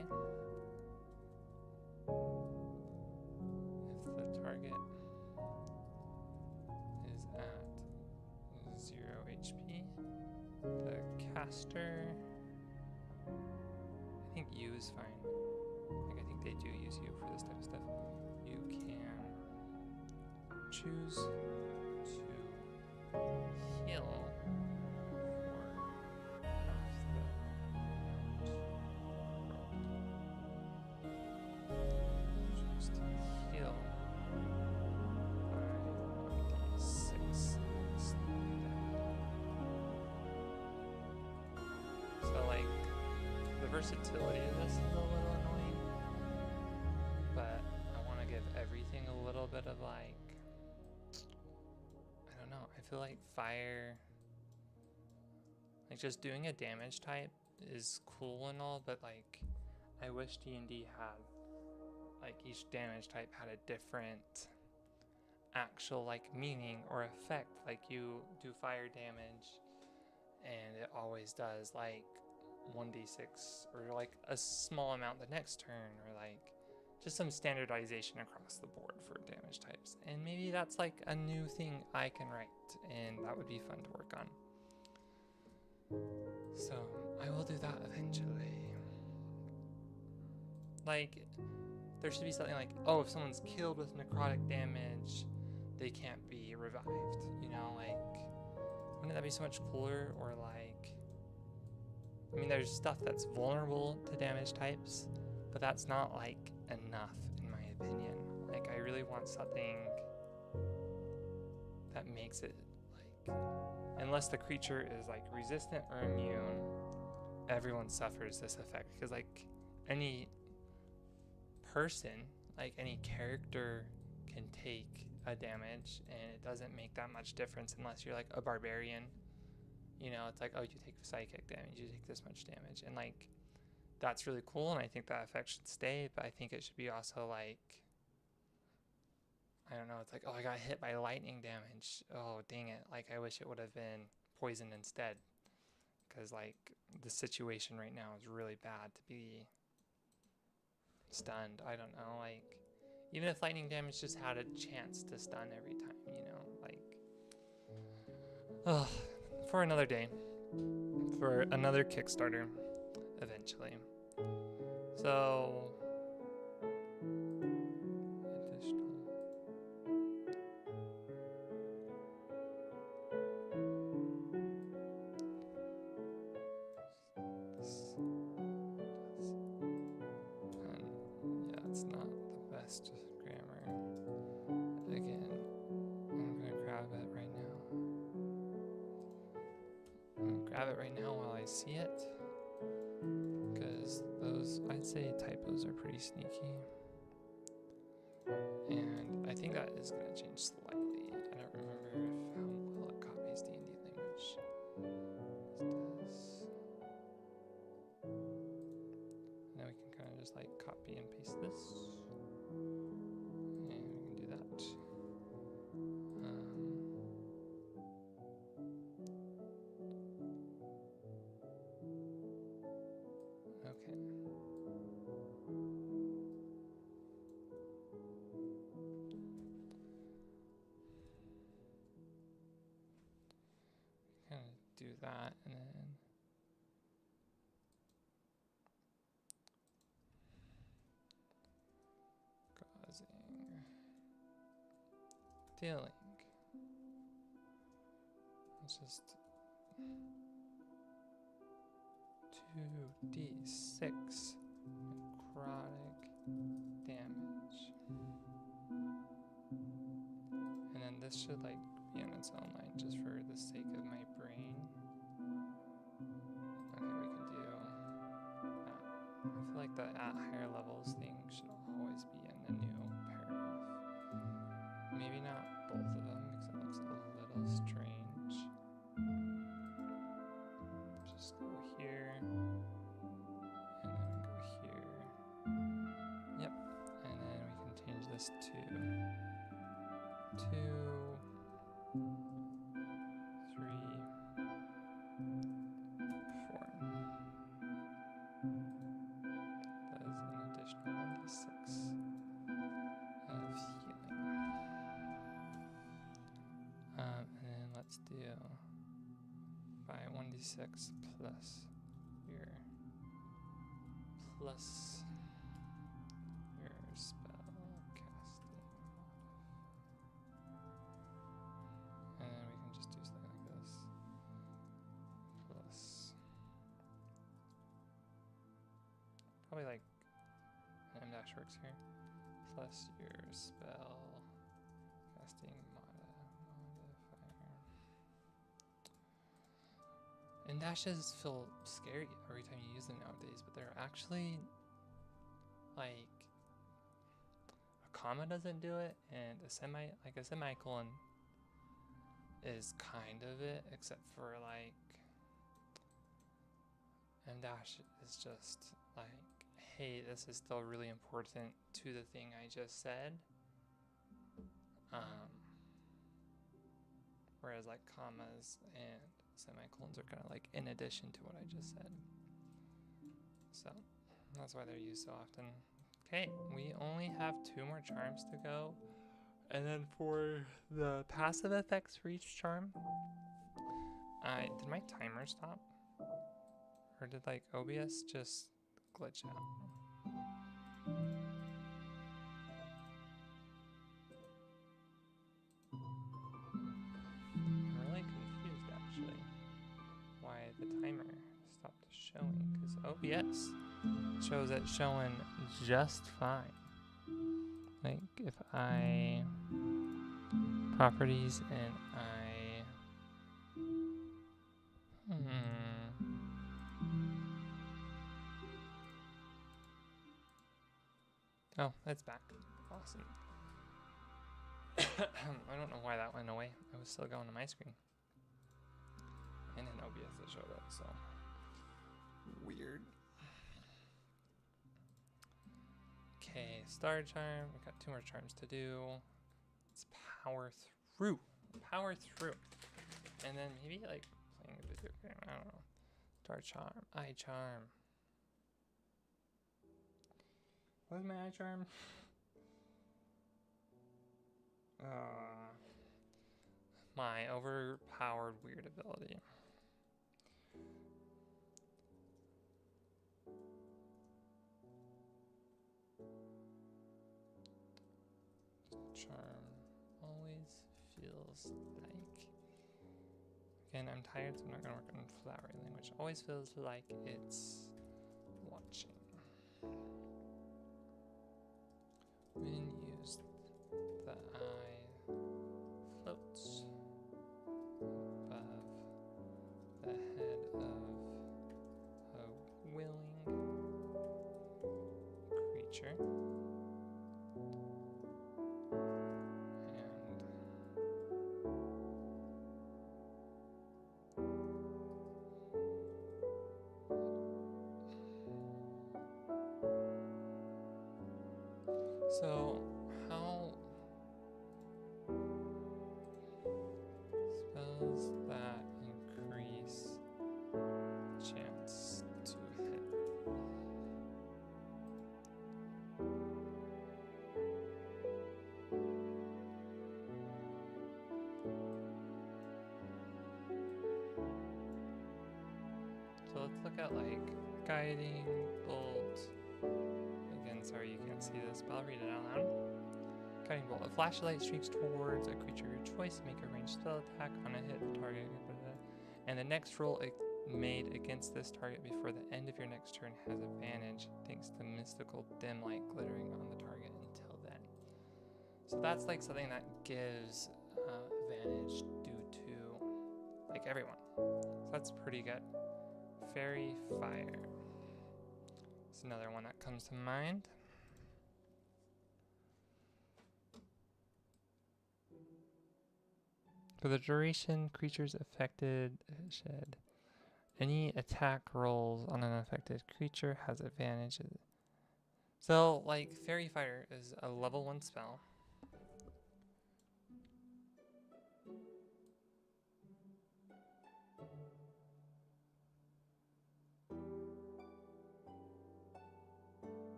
if the target is at 0 HP, the caster, I think U is fine. Like, I think they do use U for this type of stuff. You can choose to heal for half the amount. Choose to heal by 1d6 instead. So like, the versatility of this is a little annoying, but I want to give everything a little bit of like, I don't know, I feel like fire, like just doing a damage type is cool and all, but like I wish D&D had, like each damage type had a different actual like meaning or effect. Like you do fire damage and it always does like 1d6 or like a small amount the next turn, or like just some standardization across the board for damage types. And maybe that's like a new thing I can write, and that would be fun to work on. So I will do that eventually. Like there should be something like, oh, if someone's killed with necrotic damage, they can't be revived, you know, like wouldn't that be so much cooler? Or like, I mean, there's stuff that's vulnerable to damage types, but that's not like enough in my opinion. Like, I really want something that makes it like, unless the creature is like resistant or immune, everyone suffers this effect. Because like any person, like any character can take a damage, and it doesn't make that much difference unless you're like a barbarian. You know, it's like, oh, you take psychic damage, you take this much damage, and like that's really cool, and I think that effect should stay, but I think it should be also like, I don't know, it's like, oh, I got hit by lightning damage, oh dang it, like I wish it would have been poison instead, because like the situation right now is really bad to be stunned. I don't know, like even if lightning damage just had a chance to stun every time, you know, like, oh, for another day, for another Kickstarter eventually. So additional. Yeah, it's not the best grammar. Again, I'm gonna grab it right now. I'm gonna grab it right now while I see it, because those, I'd say typos are pretty sneaky. And I think that is going to change slightly. I don't remember if how well it copies D&D language. This does. Now we can kind of just like copy and paste this. And we can do that. Okay. Kind of do that, and then causing, dealing. It's just 2d6 necrotic damage, and then this should like be on its own line just for the sake of my brain. Okay, we can do that. I feel like the at higher levels thing should always be in the new paragraph. Maybe not both of them because it looks a little strange. Just go here, and then go here. Yep, and then we can change this to 2, 3, 4. That is an additional 1d6 of healing. And then let's do by 1d6 plus your spell casting. And then we can just do something like this. Plus, probably like an M dash works here. Plus your spell casting modifier. And dashes feel scary every time you use them nowadays, but they're actually like a comma doesn't do it, and a semicolon is kind of it, except for like M dash is just like, hey, this is still really important to the thing I just said. Whereas like commas and semicolons are kind of like in addition to what I just said. So that's why they're used so often. Okay, we only have 2 more charms to go. And then for the passive effects for each charm, did my timer stop? Or did like OBS just glitch out? I'm really confused actually. showing? Because OBS shows it showing just fine. Like if I properties and oh, it's back. Awesome. I don't know why that went away. I was still going to my screen. And in OBS it showed it, so weird. Okay, star charm. We've got 2 more charms to do. Let's power through. Power through. And then maybe like playing a video game. I don't know. Star charm. Eye charm. What is my eye charm? My overpowered weird ability. Charm always feels like. Again, I'm tired, so I'm not gonna work on flowery language. Always feels like it's watching. When used, the eye floats above the head of a willing creature. So, how spells that increase chance to hit? So let's look at like guiding bolt. Again, sorry you can't see this, but I'll read it out loud. Guiding bolt. A flashlight streaks towards a creature of your choice. Make a ranged spell attack on a hit target. And the next roll made against this target before the end of your next turn has advantage thanks to mystical dim light glittering on the target until then. So that's like something that gives advantage due to like everyone. So that's pretty good. Fairy fire. It's another one that comes to mind. For the duration, creatures affected shed. Any attack rolls on an affected creature has advantage. So, like, Fairy Fire is a level 1 spell.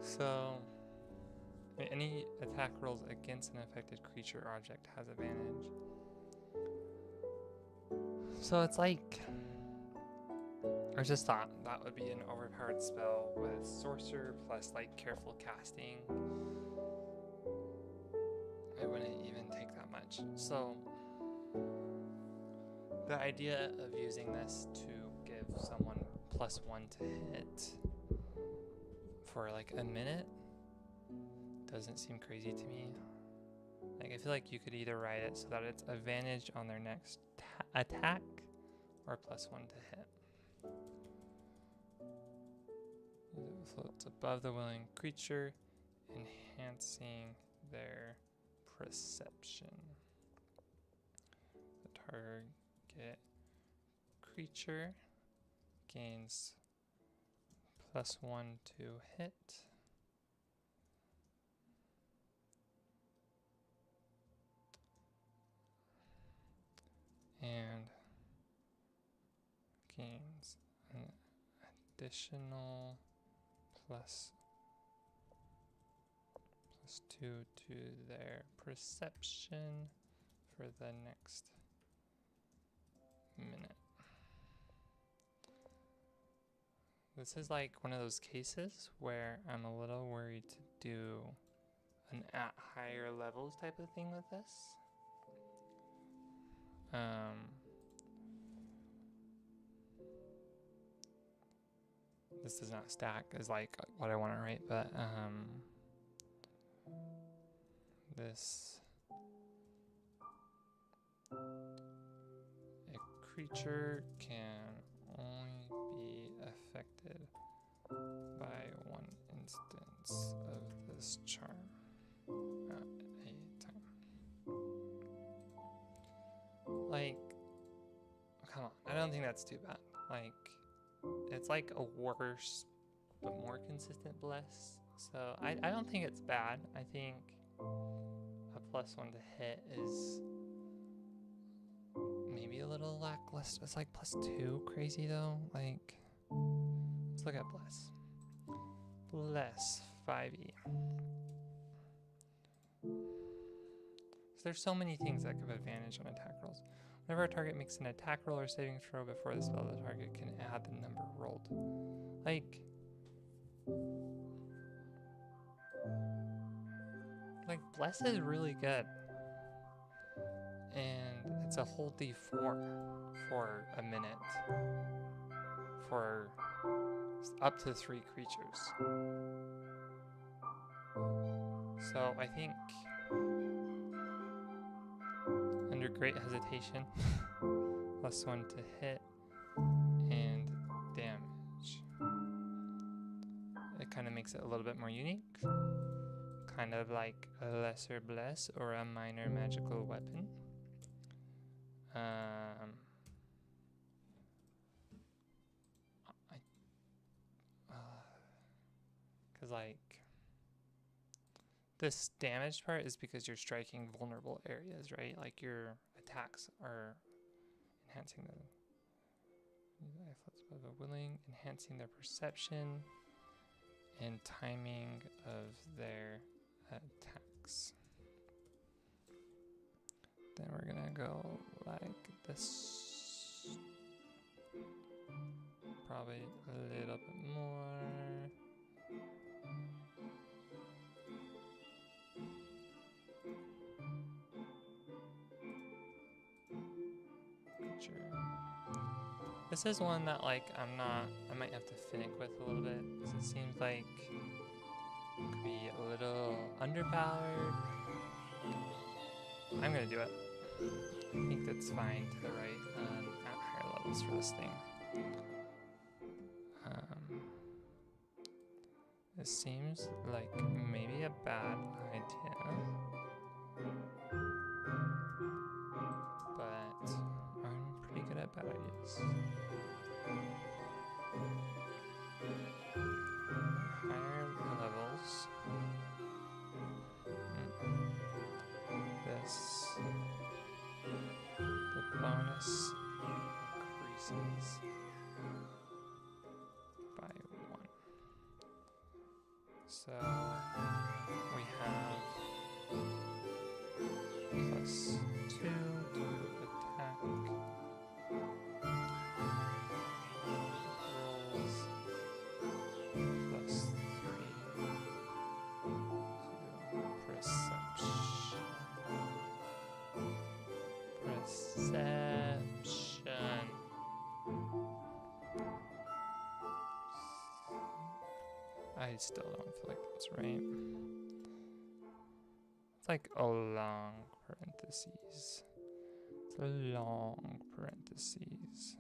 So, any attack rolls against an affected creature or object has advantage. So it's like, I just thought that would be an overpowered spell with Sorcerer plus like careful casting. It wouldn't even take that much. So the idea of using this to give someone +1 to hit for like a minute doesn't seem crazy to me. Like I feel like you could either write it so that it's advantage on their next attack or +1 to hit. It floats above the willing creature, enhancing their perception. The target creature gains +1 to hit. And gains an additional +2 to their perception for the next minute. This is like one of those cases where I'm a little worried to do an at higher levels type of thing with this. this does not stack as like what I want to write, but this a creature can only be affected by one instance of this charm at a time. Like, come on, I don't think that's too bad. Like, it's like a worse but more consistent bless. So I don't think it's bad. I think a +1 to hit is maybe a little lackluster. It's like +2 crazy though. Like, let's look at bless. Bless 5e. So there's so many things that give advantage on attack rolls. Whenever a target makes an attack roll or saving throw before the spell, the target can add the number rolled. Like bless is really good. And it's a whole D4 for a minute. For up to 3 creatures. So I think under great hesitation, +1 to hit and damage. It kind of makes it a little bit more unique. Kind of like a lesser bless or a minor magical weapon. Because like this damage part is because you're striking vulnerable areas, right? Like your attacks are enhancing the willing, enhancing their perception and timing of their attacks. Then we're gonna go like this. Probably a little bit more. This is one that like I might have to finick with a little bit because it seems like it could be a little underpowered. I'm gonna do it. I think that's fine to write at higher levels for this thing. This seems like maybe a bad idea. But I'm pretty good at bad ideas. Higher levels. This. The bonus increases by 1. So we have +2 to attack. Rolls +3 to perception. I still don't feel like that's right. It's like a long parentheses. It's a long parentheses.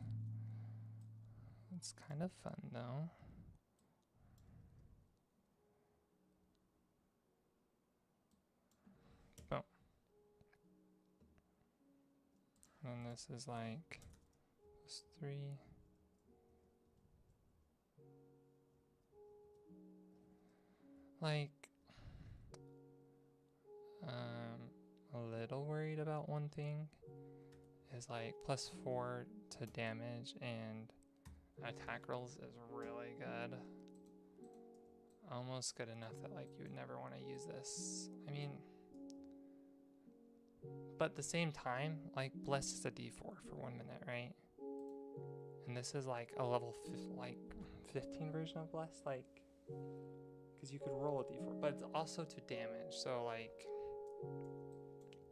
It's kind of fun though. Boom. And this is like +3. Like, a little worried about one thing is like +4 to damage and attack rolls is really good. Almost good enough that like you would never want to use this. I mean, but at the same time, like bless is a D4 for 1 minute, right? And this is like a level 15 version of bless, like. Because you could roll a d4, but it's also to damage. So like,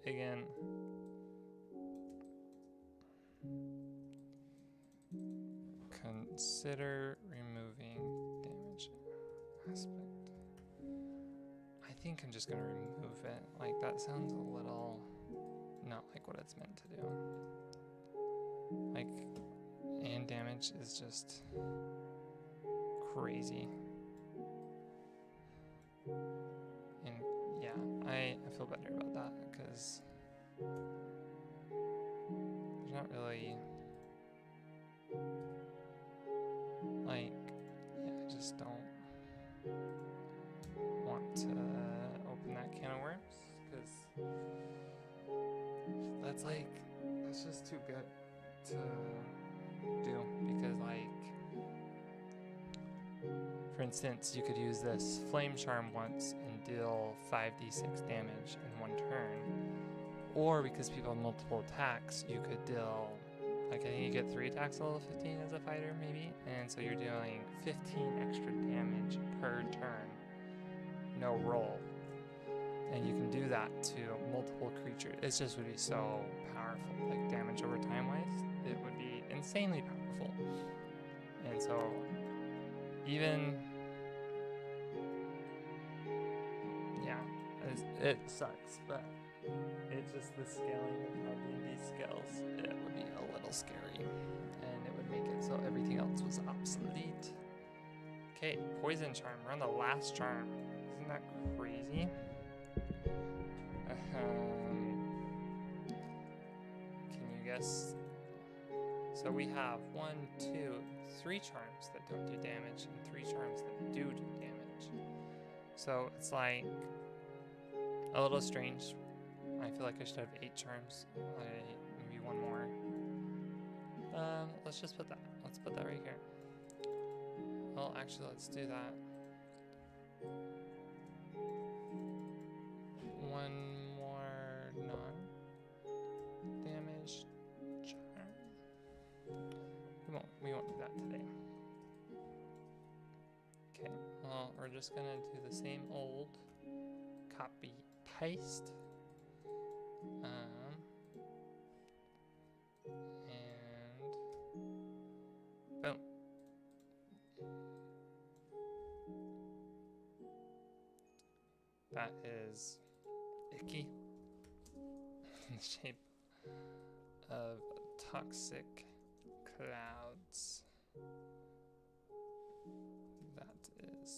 again, consider removing aspect. I think I'm just gonna remove it. Like, that sounds a little not like what it's meant to do. Like, and damage is just crazy. And yeah, I feel better about that because there's not really, like, yeah, I just don't want to open that can of worms because that's just too good to do. Because, like, for instance, you could use this flame charm once and deal 5d6 damage in one turn, or because people have multiple attacks, you could deal, like, I think you get 3 attacks at level 15 as a fighter maybe, and so you're dealing 15 extra damage per turn, no roll. And you can do that to multiple creatures. It just would be so powerful. Like, damage over time wise, it would be insanely powerful. And so, even, yeah, it sucks, but it's just the scaling of how D&D scales. It would be a little scary, and it would make it so everything else was obsolete. Okay, poison charm. We're on the last charm. Isn't that crazy? Can you guess? So we have 1, 2, 3 charms that don't do damage and 3 charms that do damage. So it's like a little strange. I feel like I should have 8 charms. Maybe 1 more. Let's just put that. Let's put that right here. Well, actually, let's do that. 1 more non-damage charm. We won't do that today. Okay. Well, we're just gonna do the same old copy paste. And boom. That is icky in the shape of toxic clouds. That is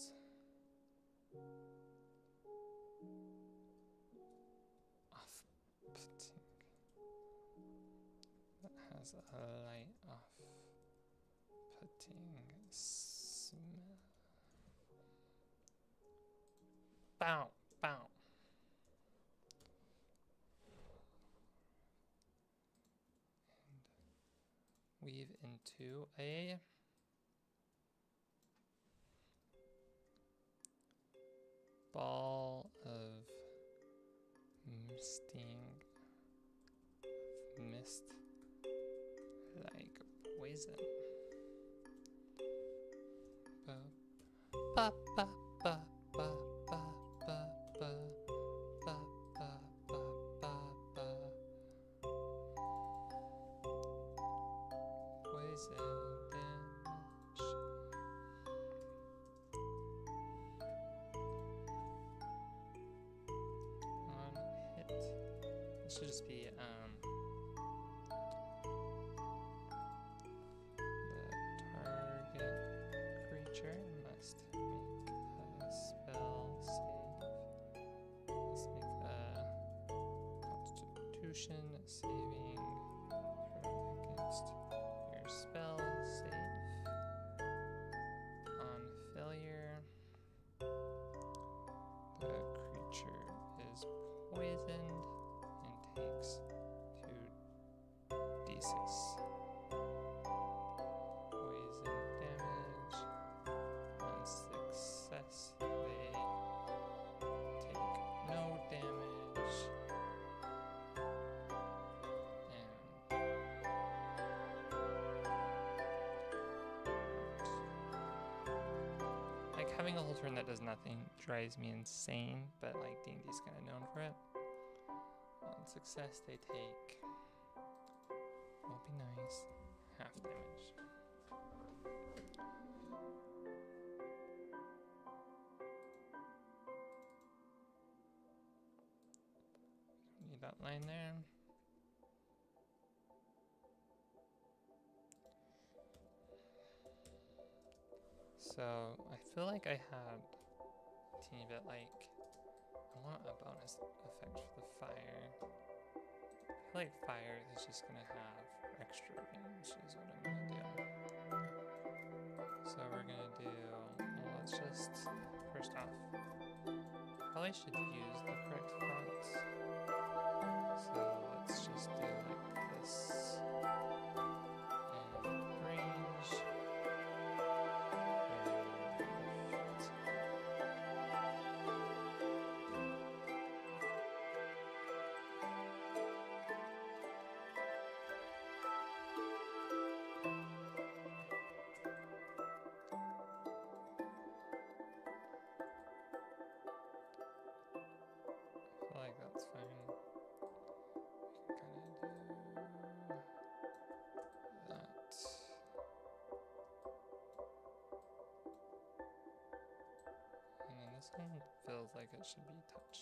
off-putting. That has a light off-putting smell. Bow, bow. And weave into a ball of mist like poison. Ba ba ba ba ba ba ba ba ba ba ba ba. Poison damage. On hit. It should just be the target creature must make a spell save. Let's make a Constitution saving throw against your spell save. On failure, the creature is poisoned and takes 2d6 poison damage. On success, they take no damage. Like, having a whole turn that does nothing drives me insane, but like D&D's kind of known for it. On success, they take, will be nice, half damage. outline there. So I feel like I had a teeny bit like, I want a bonus effect for the fire. I feel like fire is just gonna have extra range is what I'm gonna do. So we're gonna do, well, let's just, first off, probably should use the correct fonts. So let's just do like this. And range. I feel like that's fine. We can kind of do that. And then this one feels like it should be touch.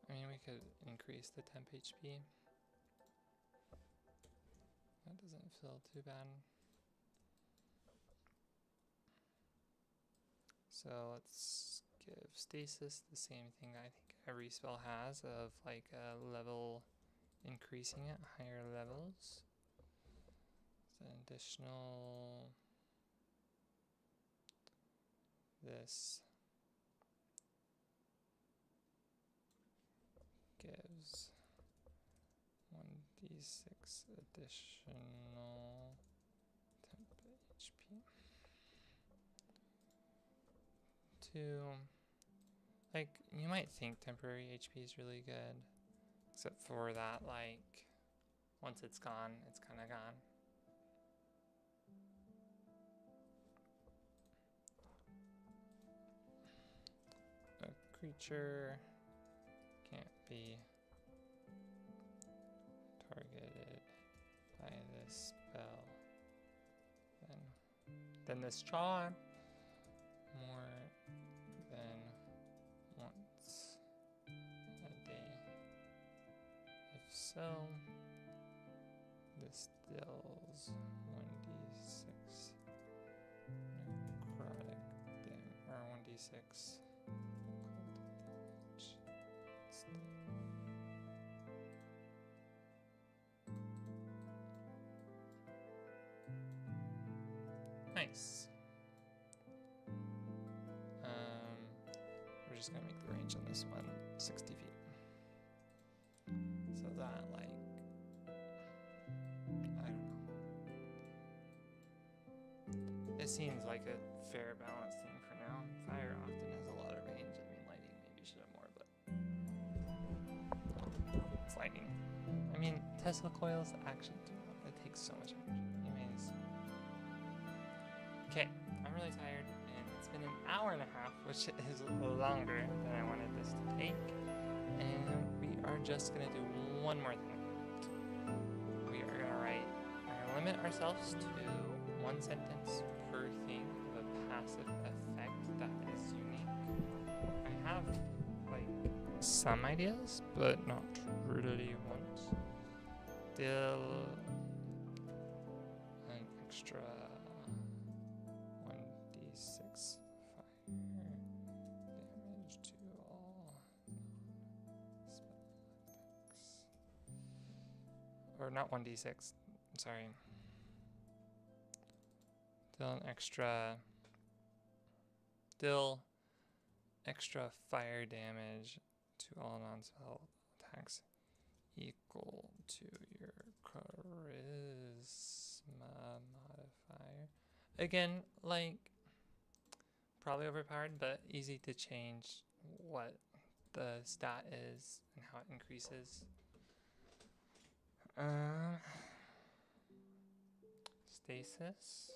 I mean, we could increase the temp HP. That doesn't feel too bad. So let's give stasis the same thing I think every spell has of like a level increasing at higher levels. It's an additional this gives 1d6 additional temp HP. 2. Like, you might think temporary HP is really good, except for that, like, once it's gone, it's kind of gone. A creature can't be targeted by this spell than this charm more than once a day. If so, this deals 1d6 necrotic damage, or 1d6 cold damage. Nice. We're just gonna make the range on this one 60 feet. So that, like, I don't know. It seems like a fair balance thing for now. Fire often has a lot of range. I mean, lightning maybe should have more, but it's lightning. I mean, Tesla coils actually do it. It takes so much energy. Anyways. Okay, I'm really tired, and it's been an hour and a half, which is longer than I wanted this to take. And we are just gonna do one more thing. We are gonna limit ourselves to one sentence per thing of a passive effect that is unique. I have, like, some ideas, but not really ones. Still an extra 1d6 fire damage to all non-spell attacks. Or not 1d6, sorry. Deal extra fire damage to all non-spell attacks equal to your charisma modifier. Again, like, probably overpowered, but easy to change what the stat is and how it increases. Stasis.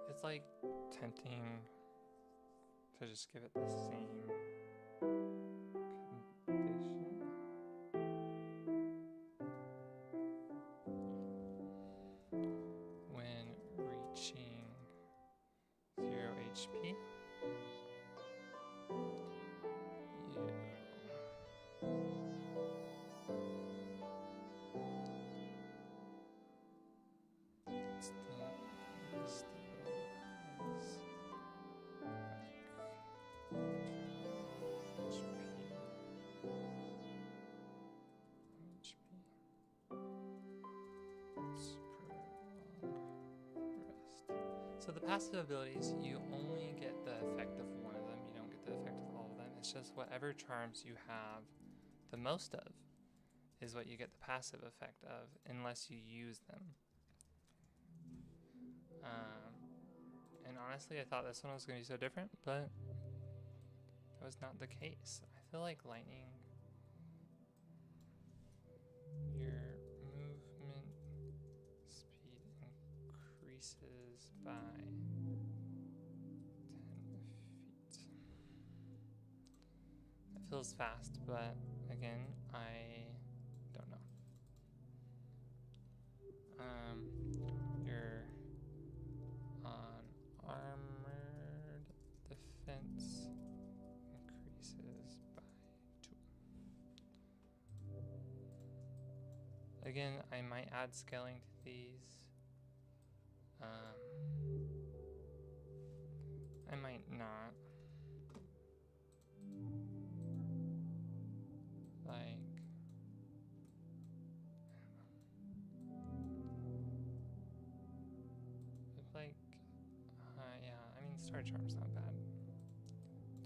It's like tempting to just give it the same condition. So the passive abilities, you only get the effect of one of them. You don't get the effect of all of them. It's just whatever charms you have the most of is what you get the passive effect of, unless you use them. And honestly, I thought this one was going to be so different, but that was not the case. I feel like lightning, your movement speed increases by 10 feet. It feels fast, but again, I don't know. Your armored defense increases by 2. Again, I might add scaling to these. I might not. Yeah, I mean, Star Charm's not bad.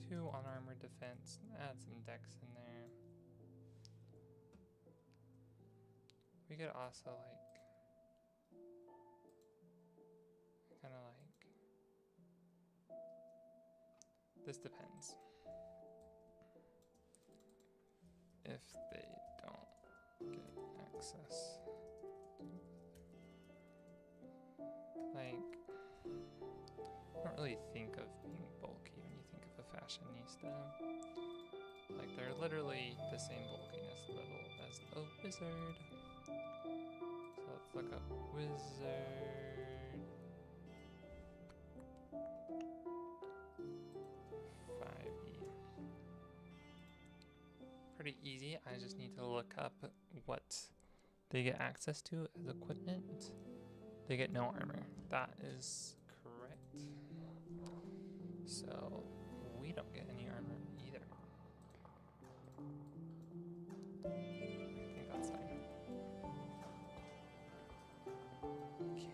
2 on armor defense, add some dex in there. We could also, kind of this depends. If they don't get access. I don't really think of being bulky when you think of a fashionista. They're literally the same bulkiness level as a wizard. So let's look up wizard. 5e. Pretty easy. I just need to look up what they get access to as equipment. They get no armor. That is correct. So we don't get any armor either. I think that's fine. Okay.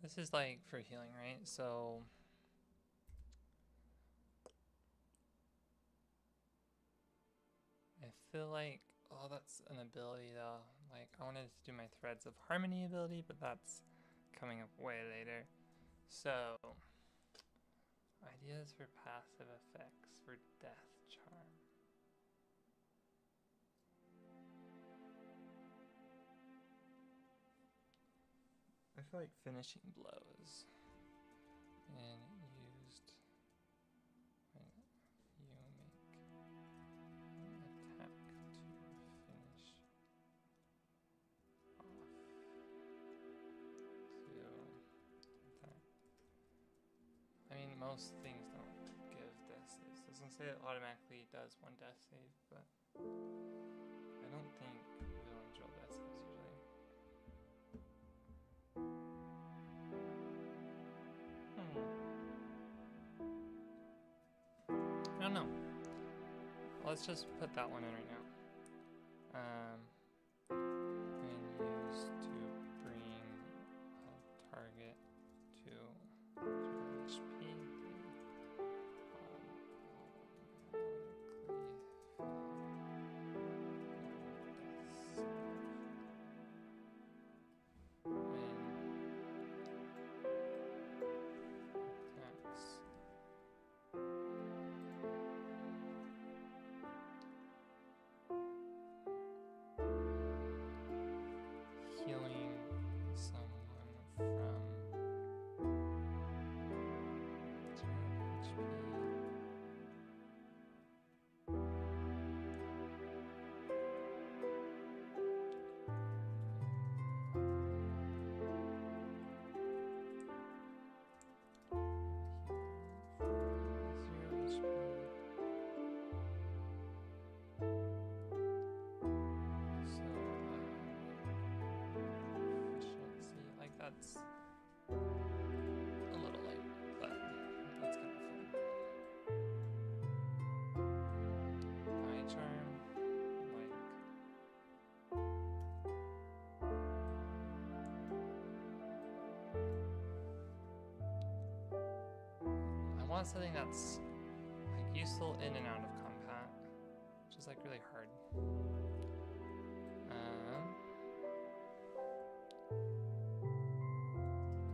This is for healing, right? So I feel oh, that's an ability though. I wanted to do my Threads of Harmony ability, but that's coming up way later. So ideas for passive effects for Death Charm. I feel like finishing blows and used when you make an attack to finish off to attack. I mean, most things don't give death saves. It doesn't say it automatically does one death save, but I don't think we'll enjoy death saves usually. I don't know. Let's just put that one in right now. And use to bring a target to 2 HP. want something that's like useful in and out of combat, which is like really hard.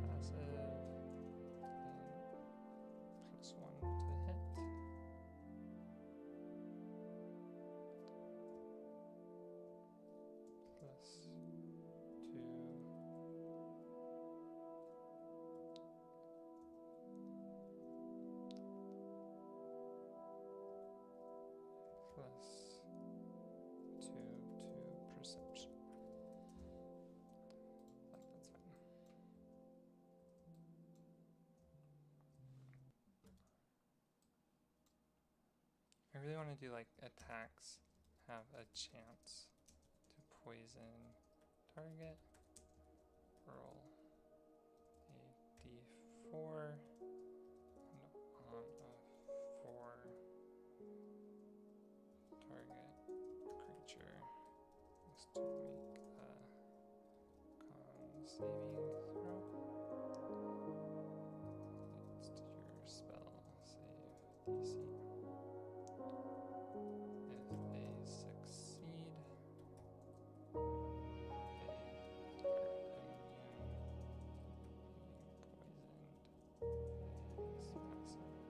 Passive +1 to hit. +2. +2 to perception. Like that's fine. I really want to do like attacks have a chance to poison target. Roll a d4 and on a 4 target creature needs to make a con saving throw. It's to your spell save DC. If they succeed, they are immune being poisoned. This passive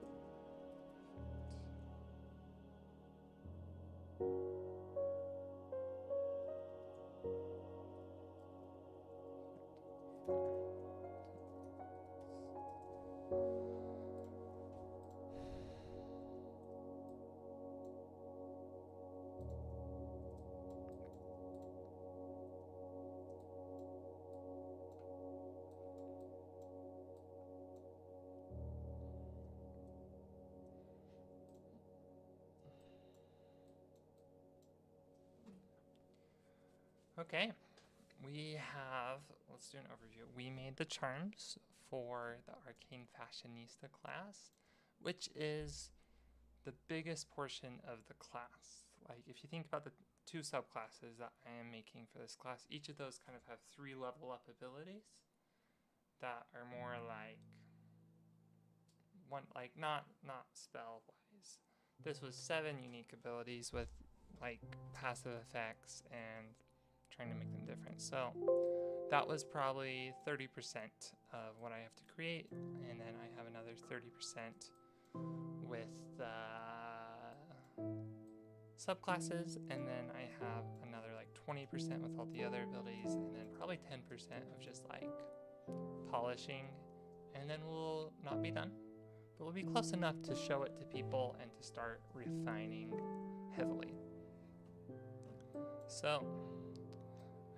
Okay, we have, let's do an overview. We made the charms for the Arcane Fashionista class, which is the biggest portion of the class. Like if you think about the 2 subclasses that I am making for this class, each of those kind of have 3 level up abilities that are more like not spell wise. This was 7 unique abilities with like passive effects and trying to make them different. So that was probably 30% of what I have to create, and then I have another 30% with the subclasses, and then I have another like 20% with all the other abilities, and then probably 10% of just like polishing, and then we'll not be done, but we'll be close enough to show it to people and to start refining heavily. So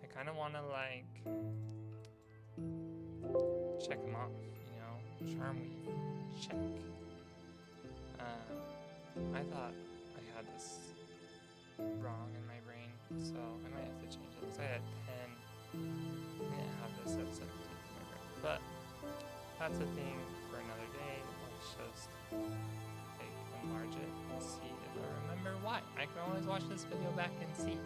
I kind of want to like check them off, you know. Charm weave, check. I thought I had this wrong in my brain, so I might have to change it. So I had 10, I didn't have this at 17 in my brain, but that's a thing for another day. Let's just like enlarge it and see if I remember why. I can always watch this video back and see.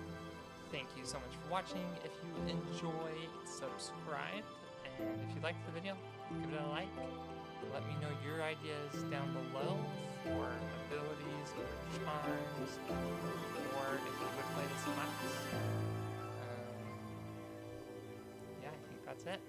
Thank you so much for watching. If you enjoy, subscribe, and if you liked the video, give it a like. Let me know your ideas down below for abilities or charms, or if you would play this class. Yeah, I think that's it.